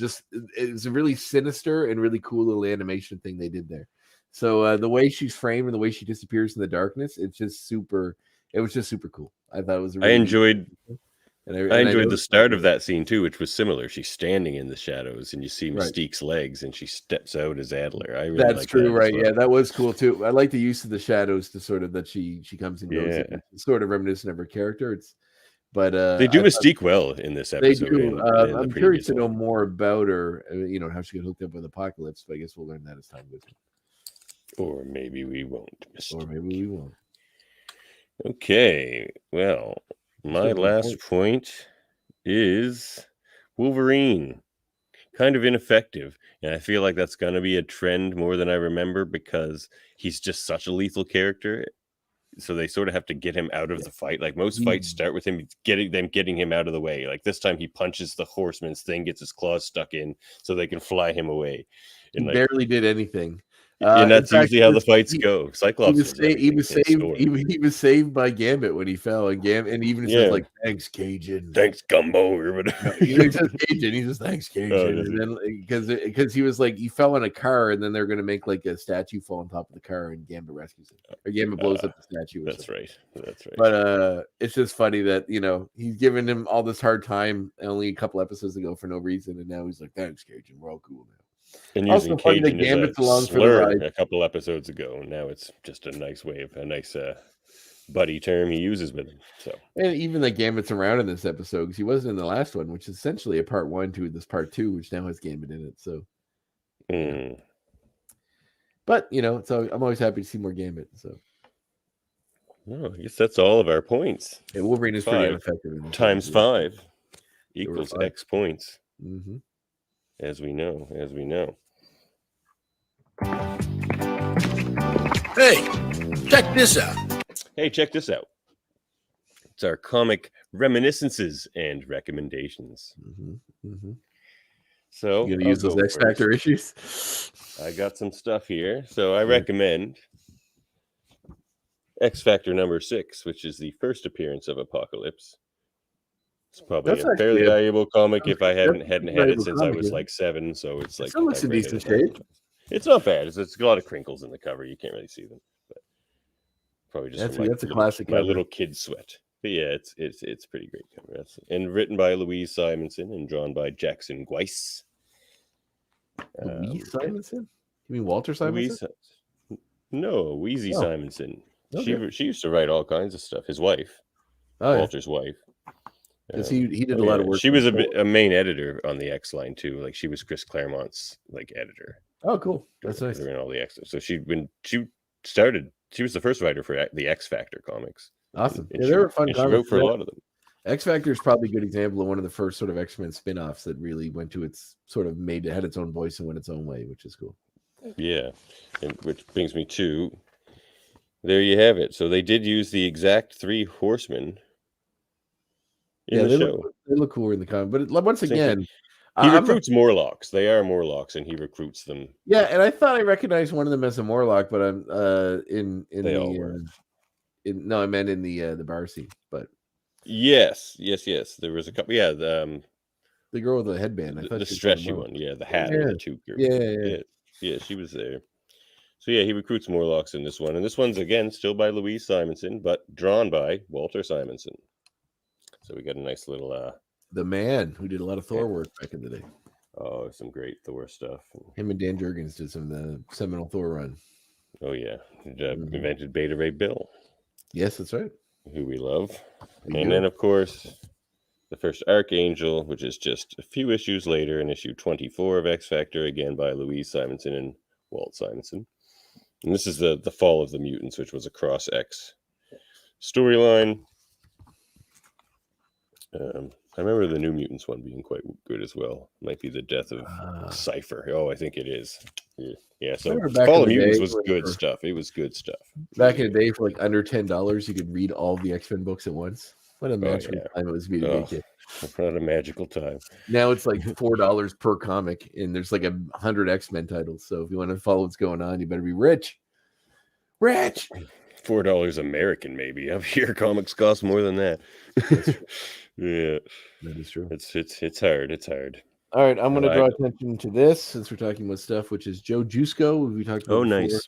it's a really sinister and really cool little animation thing they did there. So the way she's framed and the way she disappears in the darkness, it was just super cool. I thought it was. I And I enjoyed the noticed start of that scene too, which was similar. She's standing in the shadows, and you see Right. Mystique's legs, and she steps out as Adler. I really That's like true, that as right? well. Yeah, that was cool too. I like the use of the shadows to sort of that she comes and goes. Yeah. It's sort of reminiscent of her character. But They do I thought Mystique well in this they episode. do. In the I'm curious previous to know one. more about her. How she got hooked up with Apocalypse. But I guess we'll learn that as time goes on. Or maybe we won't. Or maybe we won't. Okay. Well, my Still last point is Wolverine. Kind of ineffective. And I feel like that's going to be a trend more than I remember because he's just such a lethal character. So they sort of have to get him out of the fight. Like most fights start with him getting him out of the way. Like this time he punches the Horseman's thing, gets his claws stuck in so they can fly him away. He barely did anything. And that's in fact, usually how the fights go. Cyclops he was saved by Gambit when he fell, and even says like thanks Cajun, thanks Gumbo or whatever. He says Cajun, he says thanks Cajun, and then because he was like he fell in a car, and then they're gonna make like a statue fall on top of the car, and Gambit rescues him, or Gambit blows up the statue. That's right. But it's just funny that he's giving him all this hard time only a couple episodes ago for no reason, and now he's like thanks Cajun, we're all cool now. And using Cajun as a slur a couple episodes ago, and now it's just a nice buddy term he uses with him. So, and even the Gambit's around in this episode because he wasn't in the last one, which is essentially a part 1 to this part 2, which now has Gambit in it. So, but so I'm always happy to see more Gambit. So, I guess that's all of our points. Yeah, Wolverine is pretty ineffective. Times 5 equals X points. Mm-hmm. As we know. Hey, check this out. It's our comic reminiscences and recommendations. So you gonna use those X Factor issues? I got some stuff here. So I recommend X Factor number 6, which is the first appearance of Apocalypse. It's probably a fairly valuable comic if I hadn't had it since I was like 7. So it's like it looks in decent shape. It's not bad. It's a lot of crinkles in the cover. You can't really see them. But probably just that's a classic. My little kid sweat. But yeah, it's pretty great cover. And written by Louise Simonson and drawn by Jackson Weiss. Louise Simonson? You mean Walter Simonson? No, Wheezy Simonson. Okay. She used to write all kinds of stuff. His wife, Walter's wife. Because he did a lot of work. She was a main editor on the X line too. Like she was Chris Claremont's editor. Oh, all the X. So she was the first writer for the X Factor comics. Awesome. And they were fun. She wrote for a lot of them. X Factor is probably a good example of one of the first sort of X-Men spin-offs that really went to its sort of had its own voice and went its own way, which is cool. Yeah, and which brings me to there you have it. So they did use the exact 3 Horsemen. In the show. They look cooler in the comic, but once again, he recruits Morlocks. They are Morlocks, and he recruits them. Yeah, and I thought I recognized one of them as a Morlock, but I'm I meant in the bar scene. But yes. There was a couple. Yeah, the girl with the headband. I thought the stretchy one. Yeah, the hat and the toque. Yeah. She was there. So yeah, he recruits Morlocks in this one, and this one's again still by Louise Simonson, but drawn by Walter Simonson. So we got a nice little the man who did a lot of Thor work back in the day. Oh, some great Thor stuff. Him and Dan Jurgens did some of the seminal Thor run. Oh yeah, invented Beta Ray Bill. Yes, that's right. Who we love. And then of course the first Archangel, which is just a few issues later in issue 24 of X Factor, again by Louise Simonson and Walt Simonson. And this is the Fall of the Mutants, which was a cross X storyline. I remember the New Mutants one being quite good as well. Might be the death of Cypher. Oh, I think it is. Yeah. So Fall of Mutants was good stuff. It was good stuff. Back in the day, for like under $10, you could read all the X-Men books at once. What a magical time it was to be a kid. What a magical time. Now it's like $4 per comic, and there's like 100 X-Men titles. So if you want to follow what's going on, you better be rich. $4 American, maybe. Up here, comics cost more than that. Yeah, that is true. It's hard. It's hard. All right, I'm going to draw attention to this since we're talking about stuff, which is Joe Jusko. We talked about. Nice.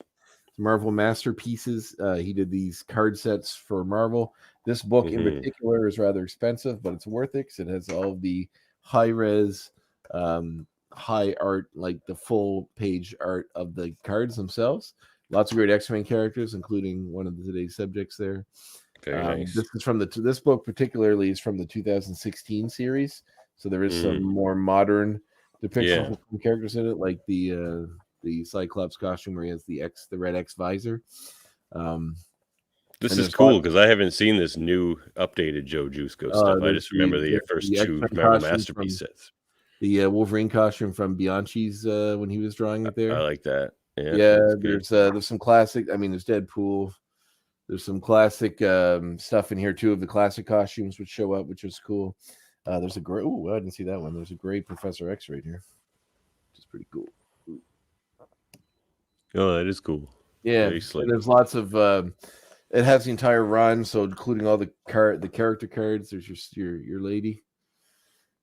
Marvel Masterpieces. He did these card sets for Marvel. This book in particular is rather expensive, but it's worth it because it has all of the high res, high art, like the full page art of the cards themselves. Lots of great X-Men characters, including one of today's subjects there. Very nice. This is from this book particularly is from the 2016 series, so there is some more modern depictions of some characters in it, like the Cyclops costume where he has the red X visor. This is cool because I haven't seen this new updated Joe Jusko stuff. I just remember the first two Marvel Masterpiece sets. The Wolverine costume from Bianchi's when he was drawing it there. I like that. Yeah, there's some classic. I mean, there's Deadpool. There's some classic stuff in here too of the classic costumes which show up, which is cool. There's a great. Oh, I didn't see that one. There's a great Professor X right here, which is pretty cool. Oh, that is cool. Yeah, there's lots of. It has the entire run, so including all the character cards. There's your lady.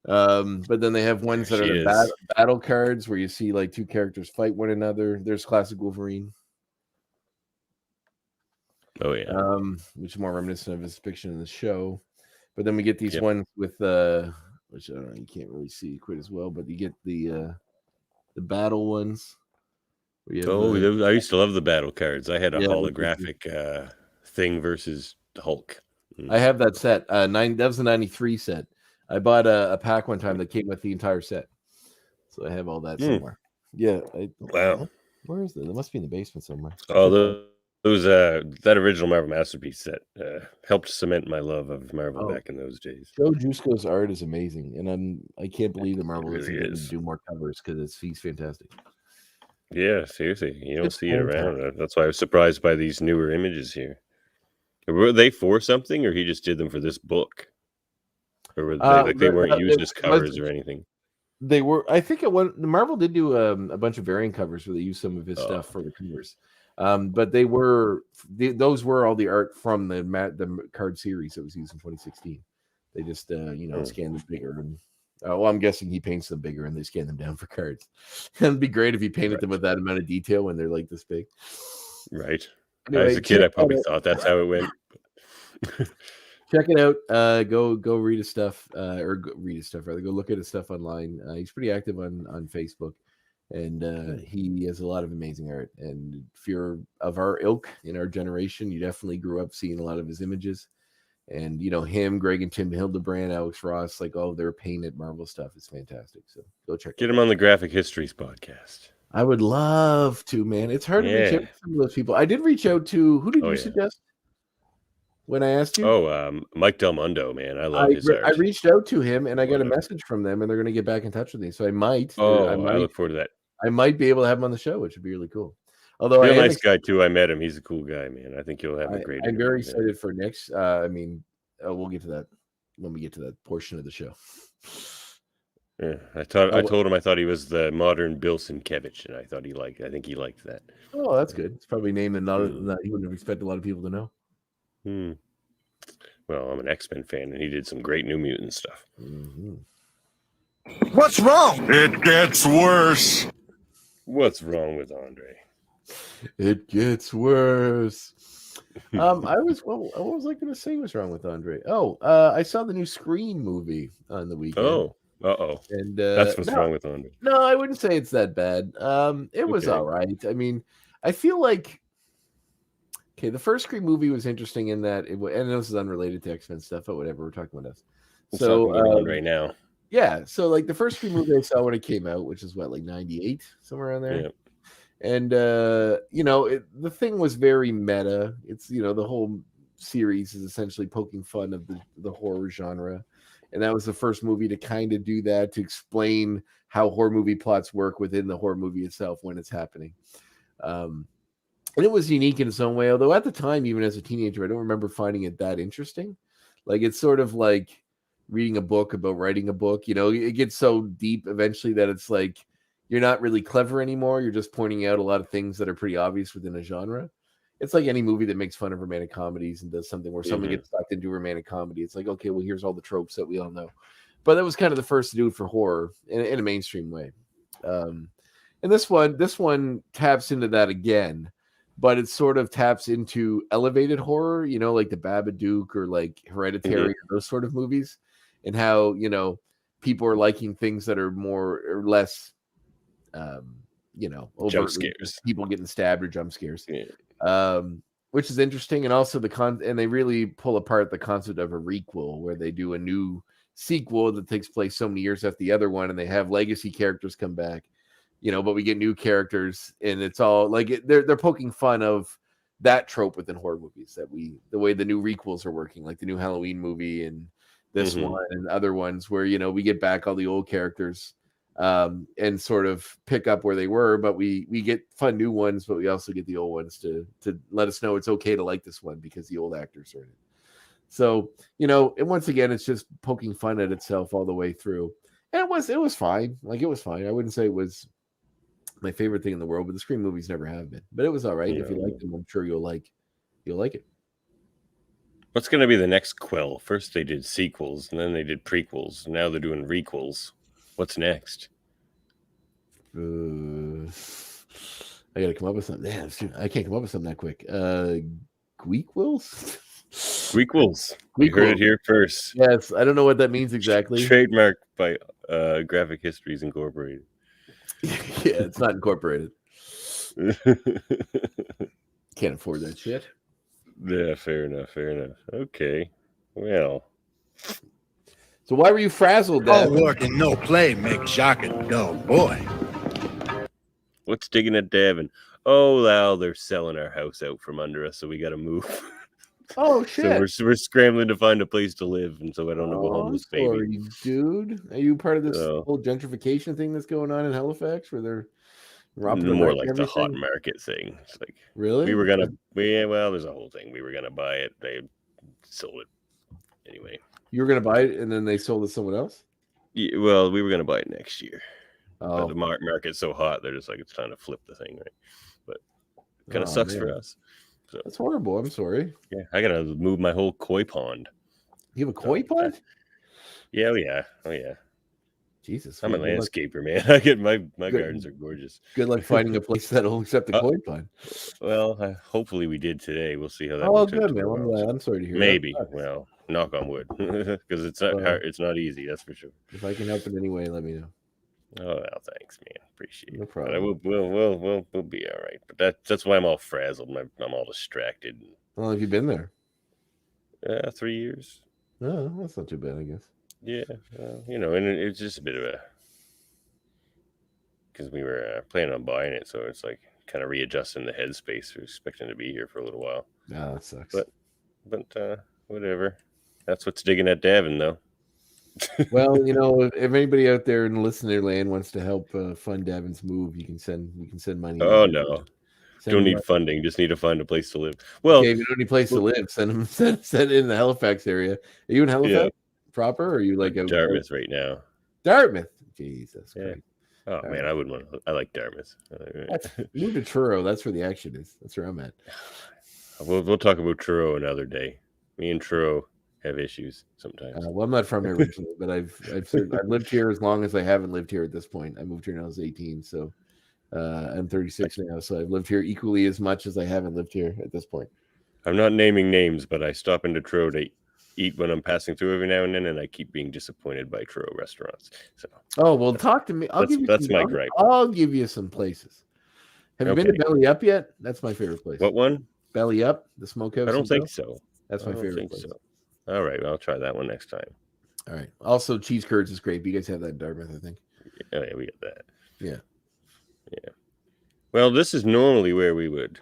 But then they have ones that are battle cards where you see like two characters fight one another. There's classic Wolverine. Oh yeah. Which is more reminiscent of his depiction in the show. But then we get these ones with which I don't know, you can't really see quite as well, but you get the battle ones. I used to love the battle cards. I had a holographic thing versus Hulk. I have that set. That was the 93 set. I bought a pack one time that came with the entire set. So I have all that somewhere. Yeah. Wow. Where is it? It must be in the basement somewhere. Oh, that original Marvel Masterpiece set helped cement my love of Marvel back in those days. Joe Jusko's art is amazing, and I can't believe that Marvel isn't do more covers because he's fantastic. Yeah, seriously, you don't see it around. That's why I was surprised by these newer images here. Were they for something, or he just did them for this book, or were they weren't used as covers or anything? They were. I think Marvel did do a bunch of variant covers where they used some of his stuff for the covers. But those were all the art from the card series that was used in 2016. They just scanned them bigger, and I'm guessing he paints them bigger and they scan them down for cards. It'd be great if he painted them with that amount of detail when they're like this big. Right. Anyway, as a kid, I probably thought that's how it went. Check it out. Go read his stuff, or read his stuff rather. Go look at his stuff online. He's pretty active on Facebook. And he has a lot of amazing art. And if you're of our ilk in our generation, you definitely grew up seeing a lot of his images. And him, Greg and Tim Hildebrand, Alex Ross, like all their painted Marvel stuff is fantastic. So go check it out. Get him on the Graphic Histories podcast. I would love to, man. It's hard to reach out to some of those people. I did reach out to who did you suggest when I asked you? Mike Del Mundo, man. I love his art. I reached out to him and I got a message from them, and they're going to get back in touch with me. So I might. I look forward to that. I might be able to have him on the show, which would be really cool. Although he's a nice guy too. I met him. He's a cool guy, man. I think you'll have a great. I'm very excited for next. We'll get to that when we get to that portion of the show. Yeah, I told him I thought he was the modern Bill Sienkiewicz, and I think he liked that. Oh, that's good. It's probably a name that he wouldn't expect a lot of people to know. Well, I'm an X-Men fan, and he did some great New Mutant stuff. What's wrong? It gets worse. What's wrong with Andre? It gets worse. What was I going to say was wrong with Andre? I saw the new Scream movie on the weekend. And that's what's wrong with Andre. No, I wouldn't say it's that bad. It was all right. I mean, I feel like the first Scream movie was interesting in that and this is unrelated to X-Men stuff, but whatever, we're talking about us. So right now. Yeah, so like the first Scream movie I saw when it came out, which is like 98, somewhere around there. Yeah. And the thing was very meta. It's the whole series is essentially poking fun of the horror genre. And that was the first movie to kind of do that, to explain how horror movie plots work within the horror movie itself when it's happening. And it was unique in its own way, although at the time, even as a teenager, I don't remember finding it that interesting. Like, it's sort of like reading a book about writing a book. It gets so deep eventually that it's like you're not really clever anymore. You're just pointing out a lot of things that are pretty obvious within a genre. It's like any movie that makes fun of romantic comedies and does something where someone gets sucked into a romantic comedy. It's like, okay, well, here's all the tropes that we all know. But that was kind of the first to do it for horror in a mainstream way. And this one taps into that again, but it sort of taps into elevated horror, like the Babadook or like Hereditary, or those sort of movies, and how, people are liking things that are more or less, overtly jump scares, people getting stabbed or jump scares, yeah. Which is interesting. And also and they really pull apart the concept of a requel, where they do a new sequel that takes place so many years after the other one, and they have legacy characters come back, but we get new characters, and it's all like they're poking fun of that trope within horror movies, the way the new requels are working, like the new Halloween movie and this one and other ones, where we get back all the old characters, and sort of pick up where they were, but we get fun new ones, but we also get the old ones to let us know it's okay to like this one because the old actors are in it. So, and once again, it's just poking fun at itself all the way through. And it was fine. Like, it was fine. I wouldn't say it was my favorite thing in the world, but the Scream movies never have been. But it was all right. Yeah. If you like them, I'm sure you'll like it. What's going to be the next quill? First they did sequels, and then they did prequels. Now they're doing requels. What's next? I got to come up with something. Damn, I can't come up with something that quick. Gweequels? Gweequels. You heard it here first. Yes, I don't know what that means exactly. Trademarked by Graphic Histories Incorporated. Yeah, it's not incorporated. Can't afford that shit. Yeah, fair enough. Okay. Well. So why were you frazzled, All Davin? work and no play make Jacques a dull boy. What's digging at Davin? Oh, wow, they're selling our house out from under us, so we got to move. Oh, shit. So we're scrambling to find a place to live, and so I don't know go homeless, sorry, baby. Dude. Are you part of this whole gentrification thing that's going on in Halifax, where they're robbing more like the hot market thing? It's like, really? There's a whole thing. We were gonna buy it. They sold it anyway. You were gonna buy it, and then they sold it to someone else? Yeah, well, we were gonna buy it next year. Oh. But the market's so hot, they're just like, it's time to flip the thing, right? But it kind of sucks for us. So, that's horrible. I'm sorry. Yeah, I gotta move my whole koi pond. You have a koi pond? Yeah, oh yeah. Jesus, I'm a landscaper, man. I get my gardens are gorgeous. Good luck finding a place that'll accept the koi pond. Well, hopefully we did today. We'll see how that. Oh, good, man. I'm glad. I'm sorry to hear. Maybe. Well, knock on wood, because it's not hard. It's not easy. That's for sure. If I can help in any way, let me know. Oh, well, thanks, man. Appreciate it. No problem. We'll be all right. But that's why I'm all frazzled. I'm all distracted. How long have you been there? 3 years. Oh, that's not too bad, I guess. Yeah, and it's just a bit of a, because we were planning on buying it, so it's like kind of readjusting the headspace. We're expecting to be here for a little while. Ah, that sucks. But whatever. That's what's digging at Davin, though. Well, if anybody out there in listener land wants to help fund Davin's move, you can send money. Oh no, don't need funding. Just need to find a place to live. Well, if you don't need a place to live, send it in the Halifax area. Are you in Halifax proper, or are you like Dartmouth right now? Dartmouth, Jesus Christ. Oh man, I wouldn't want. I like Dartmouth. Move to Truro. That's where the action is. That's where I'm at. We'll talk about Truro another day. Me and Truro have issues sometimes. Well, I'm not from here originally, but I've lived here as long as I haven't lived here at this point. I moved here when I was 18, so I'm 36 now. So I've lived here equally as much as I haven't lived here at this point. I'm not naming names, but I stop into Truro to eat when I'm passing through every now and then, and I keep being disappointed by Truro restaurants. So, well, talk to me. That's my gripe. I'll give you some places. Have you been to Belly Up yet? That's my favorite place. What one? Belly Up, the smokehouse. I don't think so. That's my favorite place. So. All right, I'll try that one next time. All right. Also, cheese curds is great. You guys have that in Dartmouth, I think. Oh yeah, we got that. Yeah. Well, this is normally where we would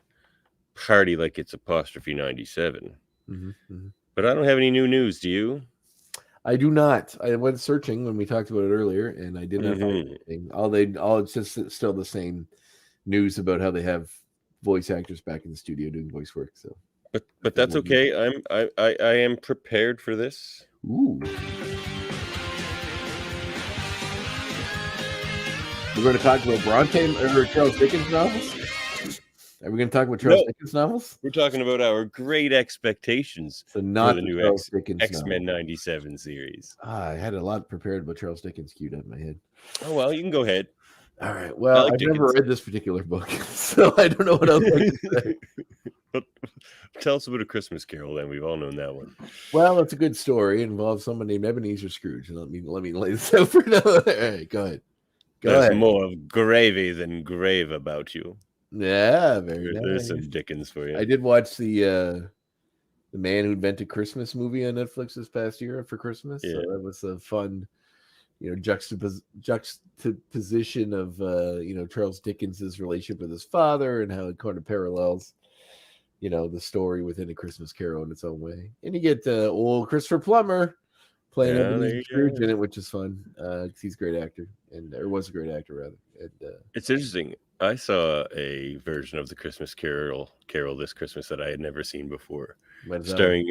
party like it's apostrophe 97. But I don't have any new news. Do you? I do not. I went searching when we talked about it earlier, and I did not find anything. All it's just still the same news about how they have voice actors back in the studio doing voice work. So, but that's okay. I am prepared for this. Ooh. We're going to talk about Bronte or Charles Dickens novels. Are we going to talk about Charles Dickens novels? We're talking about our great expectations for the new X-Men 97 series. I had a lot prepared about Charles Dickens queued up in my head. Oh, well, you can go ahead. All right. Well, like I've never Dickens. read this particular book, so I don't know what else I can say. But tell us about A Christmas Carol, then. We've all known that one. Well, it's a good story. It involves someone named Ebenezer Scrooge. Let me lay this out for now. All right, go ahead. There's more of gravy than grave about you. Yeah, very nice. There's some Dickens for you. I did watch the Man Who Invented Christmas movie on Netflix this past year for Christmas. Yeah. So that was a fun, juxtaposition of Charles Dickens's relationship with his father and how it kind of parallels the story within A Christmas Carol in its own way. And you get old Christopher Plummer playing Ebenezer Scrooge in it, which is fun because he's a great actor, or was a great actor rather. And it's interesting. I saw a version of the Christmas Carol this Christmas that I had never seen before, starring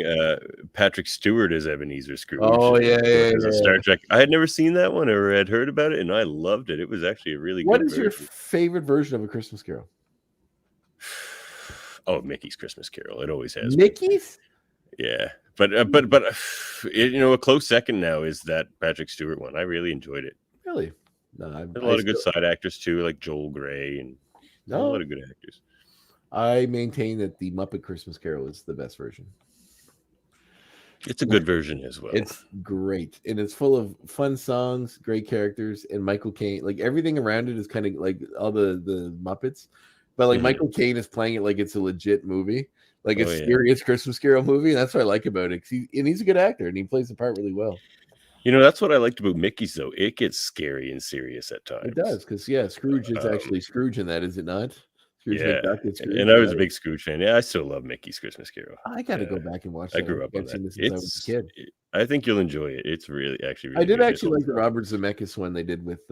Patrick Stewart as Ebenezer Scrooge. Oh yeah, as a Star Trek. I had never seen that one or had heard about it, and I loved it. It was actually a really What good is your favorite version of A Christmas Carol? Oh, Mickey's Christmas Carol. It always has. Mickey's? Yeah. But a close second now is that Patrick Stewart one. I really enjoyed it. Really? No, there's a lot of good side actors too, like Joel Grey, and a lot of good actors. I maintain that the Muppet Christmas Carol is the best version. It's a good version as well. It's great, and it's full of fun songs, great characters, and Michael Caine. Like everything around it is kind of like all the Muppets, but like Michael Caine is playing it like it's a legit movie, like a serious Christmas Carol movie. And that's what I like about it. He's a good actor, and he plays the part really well. That's what I liked about Mickey's, though. It gets scary and serious at times. It does, because Scrooge is actually Scrooge in that, is it not? Scrooge McDuck, and I was a big Scrooge fan. Yeah, I still love Mickey's Christmas Carol. I got to go back and watch that. I grew up on that. Since I was a kid. I think you'll enjoy it. It's really really I did good. actually like the Robert Zemeckis one they did with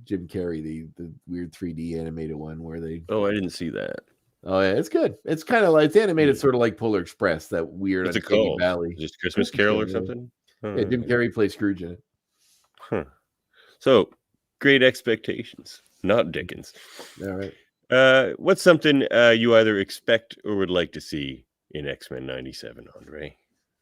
Jim Carrey, the weird 3D animated one where they. Oh, I didn't see that. Oh yeah, it's good. It's kind of like it's animated, sort of like Polar Express, that weird. What's it called? Valley. Just Christmas Carol or something? Yeah, Jim Carrey plays Scrooge in it. Huh. So, Great Expectations, not Dickens. All right. What's something you either expect or would like to see in X-Men 97, Andre?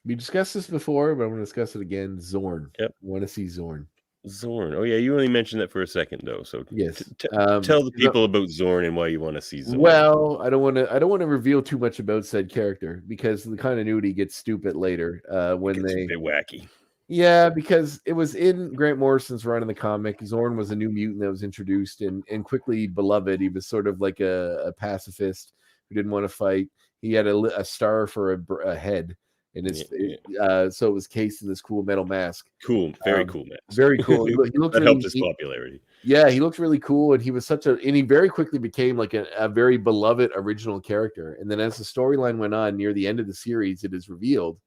We discussed this before, but I'm going to discuss it again. Zorn. Yep. I want to see Zorn. Zorn. Oh yeah, you only mentioned that for a second though. So yes, tell the people about Zorn and why you want to see Zorn. Well, I don't want to reveal too much about said character because the continuity gets stupid later when they a bit wacky. Yeah, because it was in Grant Morrison's run in the comic. Zorn was a new mutant that was introduced and quickly beloved. He was sort of like a pacifist who didn't want to fight. He had a star for a head. And so it was cased in this cool metal mask. Cool, very cool mask. Very cool. He looked that really, helped his popularity. Yeah, he looked really cool, and he was and he very quickly became like a very beloved original character. And then as the storyline went on near the end of the series, it is revealed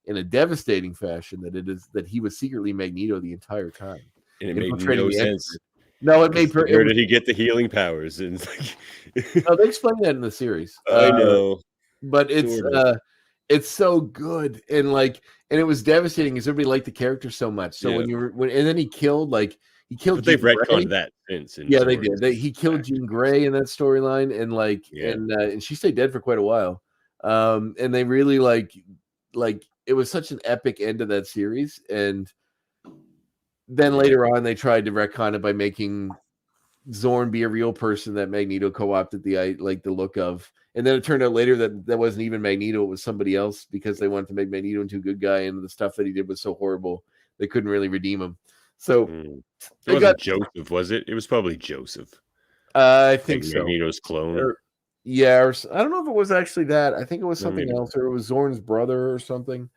in a devastating fashion that he was secretly Magneto the entire time. And it made no sense. No, it made. Where did he get the healing powers? And no, they explain that in the series. I know, but it's so good and it was devastating because everybody liked the character so much. So and then he killed. But they've retconned that since. Yeah, they did. He killed Jean Grey in that storyline, and she stayed dead for quite a while. And they really it was such an epic end to that series. And then later on, they tried to retcon it by making Zorn be a real person that Magneto co-opted the look of. And then it turned out later that wasn't even Magneto, it was somebody else because they wanted to make Magneto into a good guy, and the stuff that he did was so horrible they couldn't really redeem him. So it wasn't Joseph, was it? It was probably Joseph. I think so. Magneto's clone. Or I don't know if it was actually that. I think it was something else, or it was Zorn's brother or something.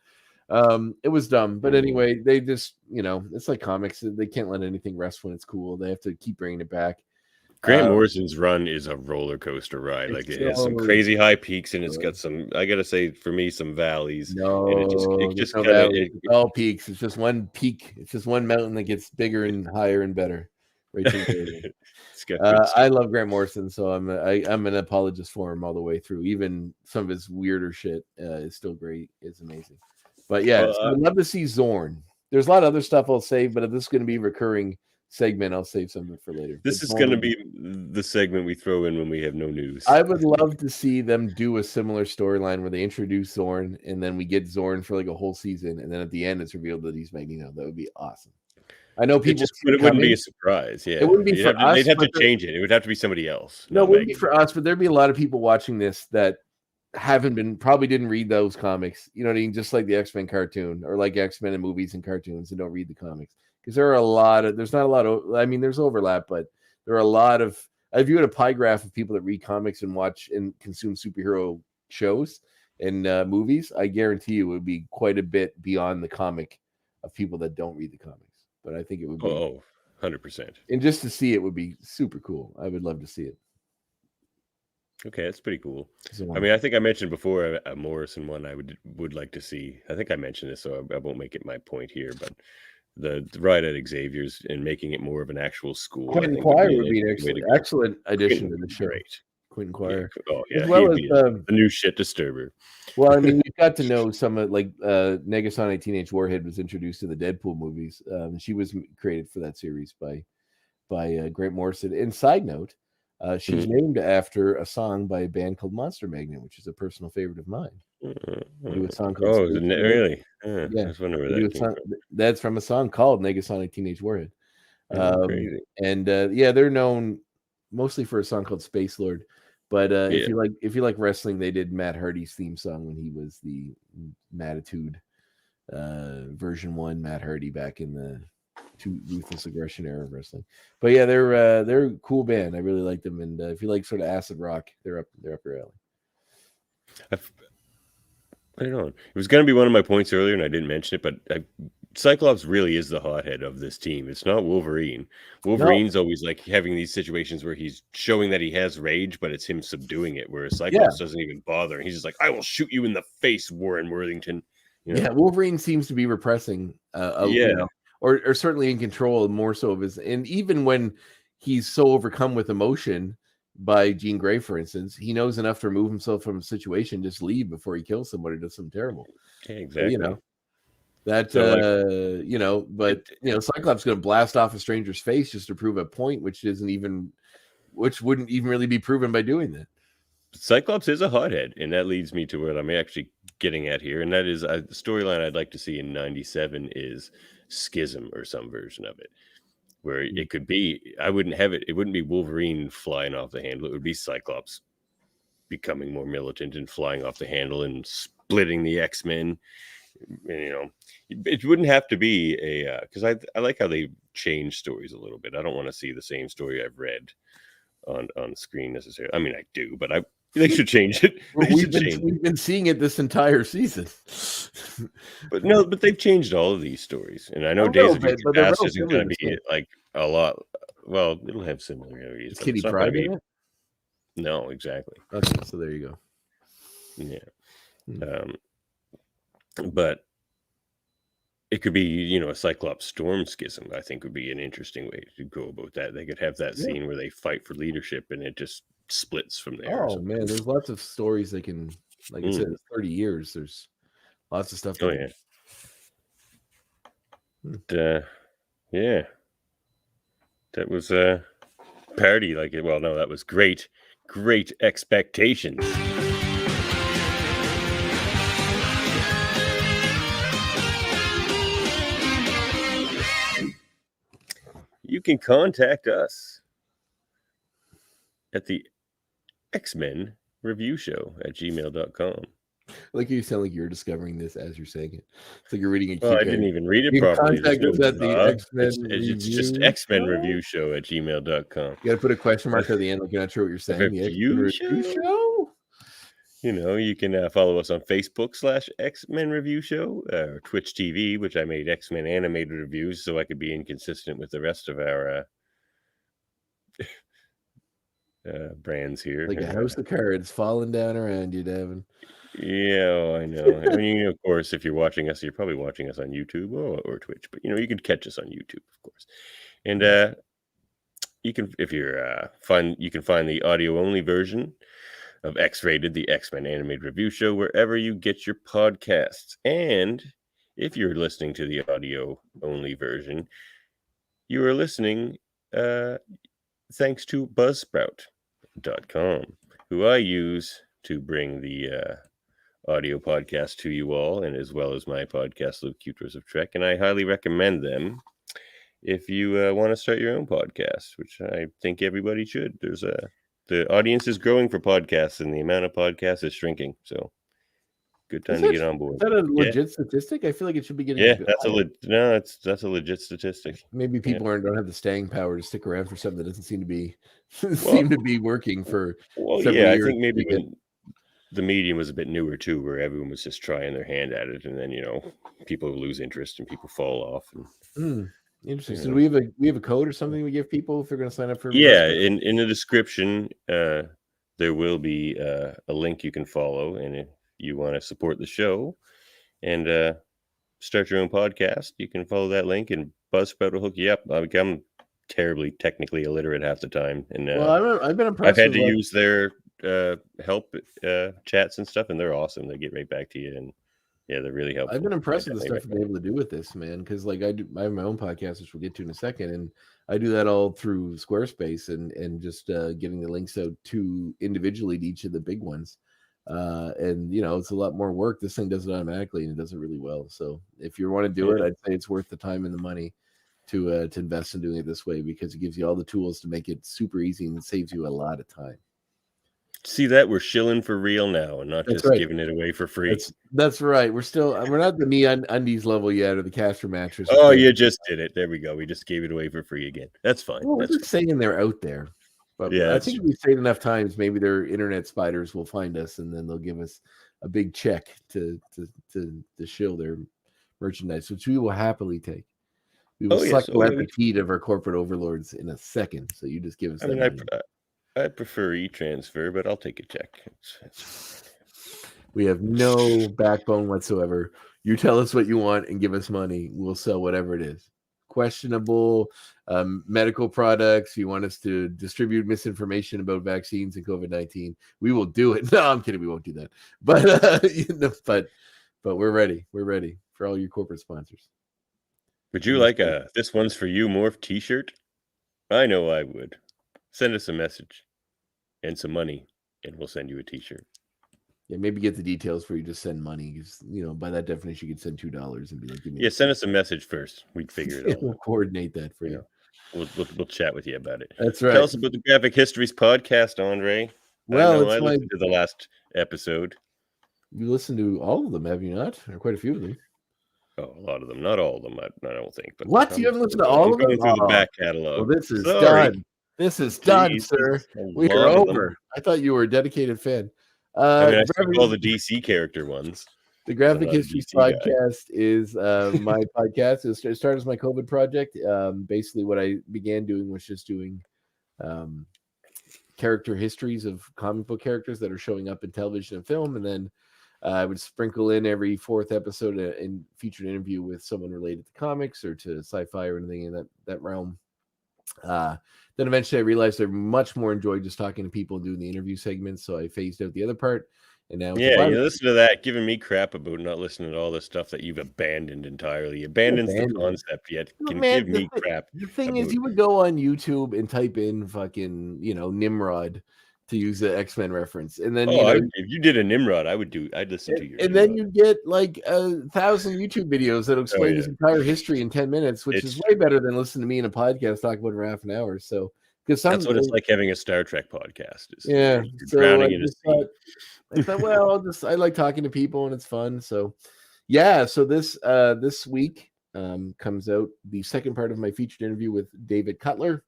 It was dumb, but anyway, they just it's like comics. They can't let anything rest when it's cool. They have to keep bringing it back. Grant Morrison's run is a roller coaster ride. It has some crazy high peaks, and it's got some. I gotta say, for me, some valleys. No, and it just all peaks. It's just one peak. It's just one mountain that gets bigger and higher and better. Right. I love Grant Morrison, so I'm an apologist for him all the way through. Even some of his weirder shit is still great. It's amazing. But yeah, I'd love to see Zorn. There's a lot of other stuff I'll save, but if this is going to be recurring segment, I'll save something for later. This is going to be the segment we throw in when we have no news. I would love to see them do a similar storyline where they introduce Zorn and then we get Zorn for a whole season, and then at the end it's revealed that he's Magneto. That would be awesome. I know people but it wouldn't be a surprise. Yeah, It wouldn't be for us. They'd have to but change it. It would have to be somebody else. No, not it wouldn't be Megan. for us, but there'd be a lot of people watching this that probably didn't read those comics. You know what I mean? Just like the X-Men cartoon or like X-Men in movies and cartoons and don't read the comics. Because there's not a lot of, I mean, there's overlap, but there are a lot of, if you had a pie graph of people that read comics and watch and consume superhero shows and movies, I guarantee you it would be quite a bit beyond the comic of people that don't read the comics. But I think it would be 100%. And just to see it would be super cool. I would love to see it. Okay, that's pretty cool. I mean, I think I mentioned before a Morrison one I would like to see. I think I mentioned this, so I won't make it my point here, but the ride at Xavier's and making it more of an actual school. Quentin Quire would be an excellent addition to the show. Great. Quentin Quire. Yeah. Oh, yeah. As well as the new shit disturber. Well, I mean, we've got to know some of Negasonic Teenage Warhead was introduced to the Deadpool movies. She was created for that series by Grant Morrison. And side note, she's named after a song by a band called Monster Magnet, which is a personal favorite of mine. Do a song called really? Yeah, I was wondering where that came from. That's from a song called Negasonic Teenage Warhead. Crazy. And they're known mostly for a song called Space Lord. But if you like wrestling, they did Matt Hardy's theme song when he was the Mattitude version 1 Matt Hardy back in the Ruthless Aggression era of wrestling. But yeah, they're a cool band. I really like them, and if you like sort of acid rock, they're up your alley. I don't know. It was going to be one of my points earlier, and I didn't mention it, but Cyclops really is the hothead of this team. It's not Wolverine. Wolverine's always like having these situations where he's showing that he has rage, but it's him subduing it, whereas Cyclops doesn't even bother. He's just like, I will shoot you in the face, Warren Worthington. You know? Yeah, Wolverine seems to be repressing, or certainly in control more so of his, and even when he's so overcome with emotion by Jean Grey, for instance, he knows enough to remove himself from a situation, just leave before he kills somebody, does something terrible. Yeah, exactly. That Cyclops going to blast off a stranger's face just to prove a point, which wouldn't even really be proven by doing that. Cyclops is a hothead, and that leads me to where I'm actually getting at here, and that is the storyline I'd like to see in 97 is Schism or some version of it, where it could be. I wouldn't have it. It wouldn't be Wolverine flying off the handle. It would be Cyclops becoming more militant and flying off the handle and splitting the X-Men. And, it wouldn't have to be a because I like how they change stories a little bit. I don't want to see the same story I've read on screen necessarily. I mean, I do, but they should change it. We've been seeing it this entire season. but they've changed all of these stories, and I know Days of Future Past isn't going to be like a lot. Well, it'll have similarities. Kitty Pryde in it? No, exactly. Okay, so there you go. Yeah. But it could be, a Cyclops Storm Schism, I think would be an interesting way to go about that. They could have that scene where they fight for leadership and it just splits from there. Oh, man, there's lots of stories they can, like I said, it's 30 years. There's lots of stuff. Oh, yeah. Yeah. That was a parody. That was great expectations. You can contact us at the X-Men Review Show at gmail.com. Like you sound like you're discovering this as you're saying it. It's like you're reading a Well, I didn't even read it properly. It's just X-Men Review Show at gmail.com. You got to put a question mark at the end, like you're not sure what you're saying. Review show? You can follow us on Facebook /X-Men Review Show, or Twitch TV, which I made X-Men animated reviews so I could be inconsistent with the rest of our brands here. Like a house of cards falling down around you, Devin. Yeah, I know. I mean, of course, if you're watching us, you're probably watching us on YouTube or Twitch, but you can catch us on YouTube, of course. And you can, if you're you can find the audio only version of X-Rated, the X-Men Animated Review Show, wherever you get your podcasts. And if you're listening to the audio-only version, you are listening thanks to Buzzsprout.com, who I use to bring the audio podcast to you all, and as well as my podcast, Luke Cutros of Trek, and I highly recommend them. if you want to start your own podcast, which I think everybody should. The audience is growing for podcasts, and the amount of podcasts is shrinking. So, good time to get on board. Is that a legit statistic? I feel like it should be getting. Yeah, that's a legit statistic. Maybe people don't have the staying power to stick around for something that doesn't seem to be seem to be working for. Several years. I think maybe when the medium was a bit newer too, where everyone was just trying their hand at it, and then people lose interest and people fall off. Interesting. So do we have a code or something we give people if they're going to sign up for? Yeah, in the description, there will be a link you can follow, and if you want to support the show and start your own podcast, you can follow that link, and Buzzsprout will hook you up. I'm terribly technically illiterate half the time, and I've been impressed. I've had to use their help chats and stuff, and they're awesome. They get right back to you, and yeah, they're really helpful. I've been impressed with the stuff I've been able to do with this, man, because I have my own podcast, which we'll get to in a second, and I do that all through Squarespace and just getting the links out to individually to each of the big ones. And it's a lot more work. This thing does it automatically, and it does it really well. So if you want to do it, I'd say it's worth the time and the money to invest in doing it this way, because it gives you all the tools to make it super easy, and it saves you a lot of time. See that we're shilling for real now, and not just giving it away for free. That's right. We're not the Me Undies level yet, or the Castor mattress. Oh, you just did it. There we go. We just gave it away for free again. That's fine. Well, we're just saying they're out there. But yeah, I think if we say it enough times, maybe their internet spiders will find us, and then they'll give us a big check to shill their merchandise, which we will happily take. We will suck the appetite of our corporate overlords in a second. So you just give us. I prefer e-transfer, but I'll take a check. We have no backbone whatsoever. You tell us what you want and give us money. We'll sell whatever it is. Questionable medical products. You want us to distribute misinformation about vaccines and COVID-19. We will do it. No, I'm kidding. We won't do that. But but we're ready. We're ready for all your corporate sponsors. Would you like a "This One's for You" Morph t-shirt? I know I would. Send us a message and some money, and we'll send you a t-shirt. Yeah, maybe get the details before you just send money. Because by that definition, you could send $2 and be like, "Give me." Yeah, send us a message first. We'd figure it out. We'll coordinate that for you. We'll chat with you about it. That's right. Tell us about the Graphic Histories podcast, Andre. Well, I listened to the last episode. You listened to all of them, have you not? Or quite a few of them. Oh, a lot of them, not all of them. I don't think. But what? You haven't listened to all of them? Going through the back catalog. Well, this is done. This is done, sir. We are over. I thought you were a dedicated fan. I took all the DC character ones. The Graphic Histories podcast is my podcast. It started as my COVID project. Basically, what I began doing was just doing character histories of comic book characters that are showing up in television and film, and then I would sprinkle in every fourth episode and featured interview with someone related to comics or to sci-fi or anything in that realm. Then eventually I realized I much more enjoyed just talking to people and doing the interview segments, so I phased out the other part. And now you listen to that, giving me crap about not listening to all the stuff that you've abandoned entirely. Abandons the concept yet. Give me crap. The thing is, you would go on YouTube and type in fucking, Nimrod, to use the X-Men reference, and then if you did a Nimrod, I'd listen to you. And then you get like 1,000 YouTube videos that explain his entire history in 10 minutes, which is way better than listening to me in a podcast talk about it for half an hour. So because that's what it's like having a Star Trek podcast. You're drowning in a sea. I thought, well, I like talking to people and it's fun. So yeah, so this week comes out the second part of my featured interview with David Cutler,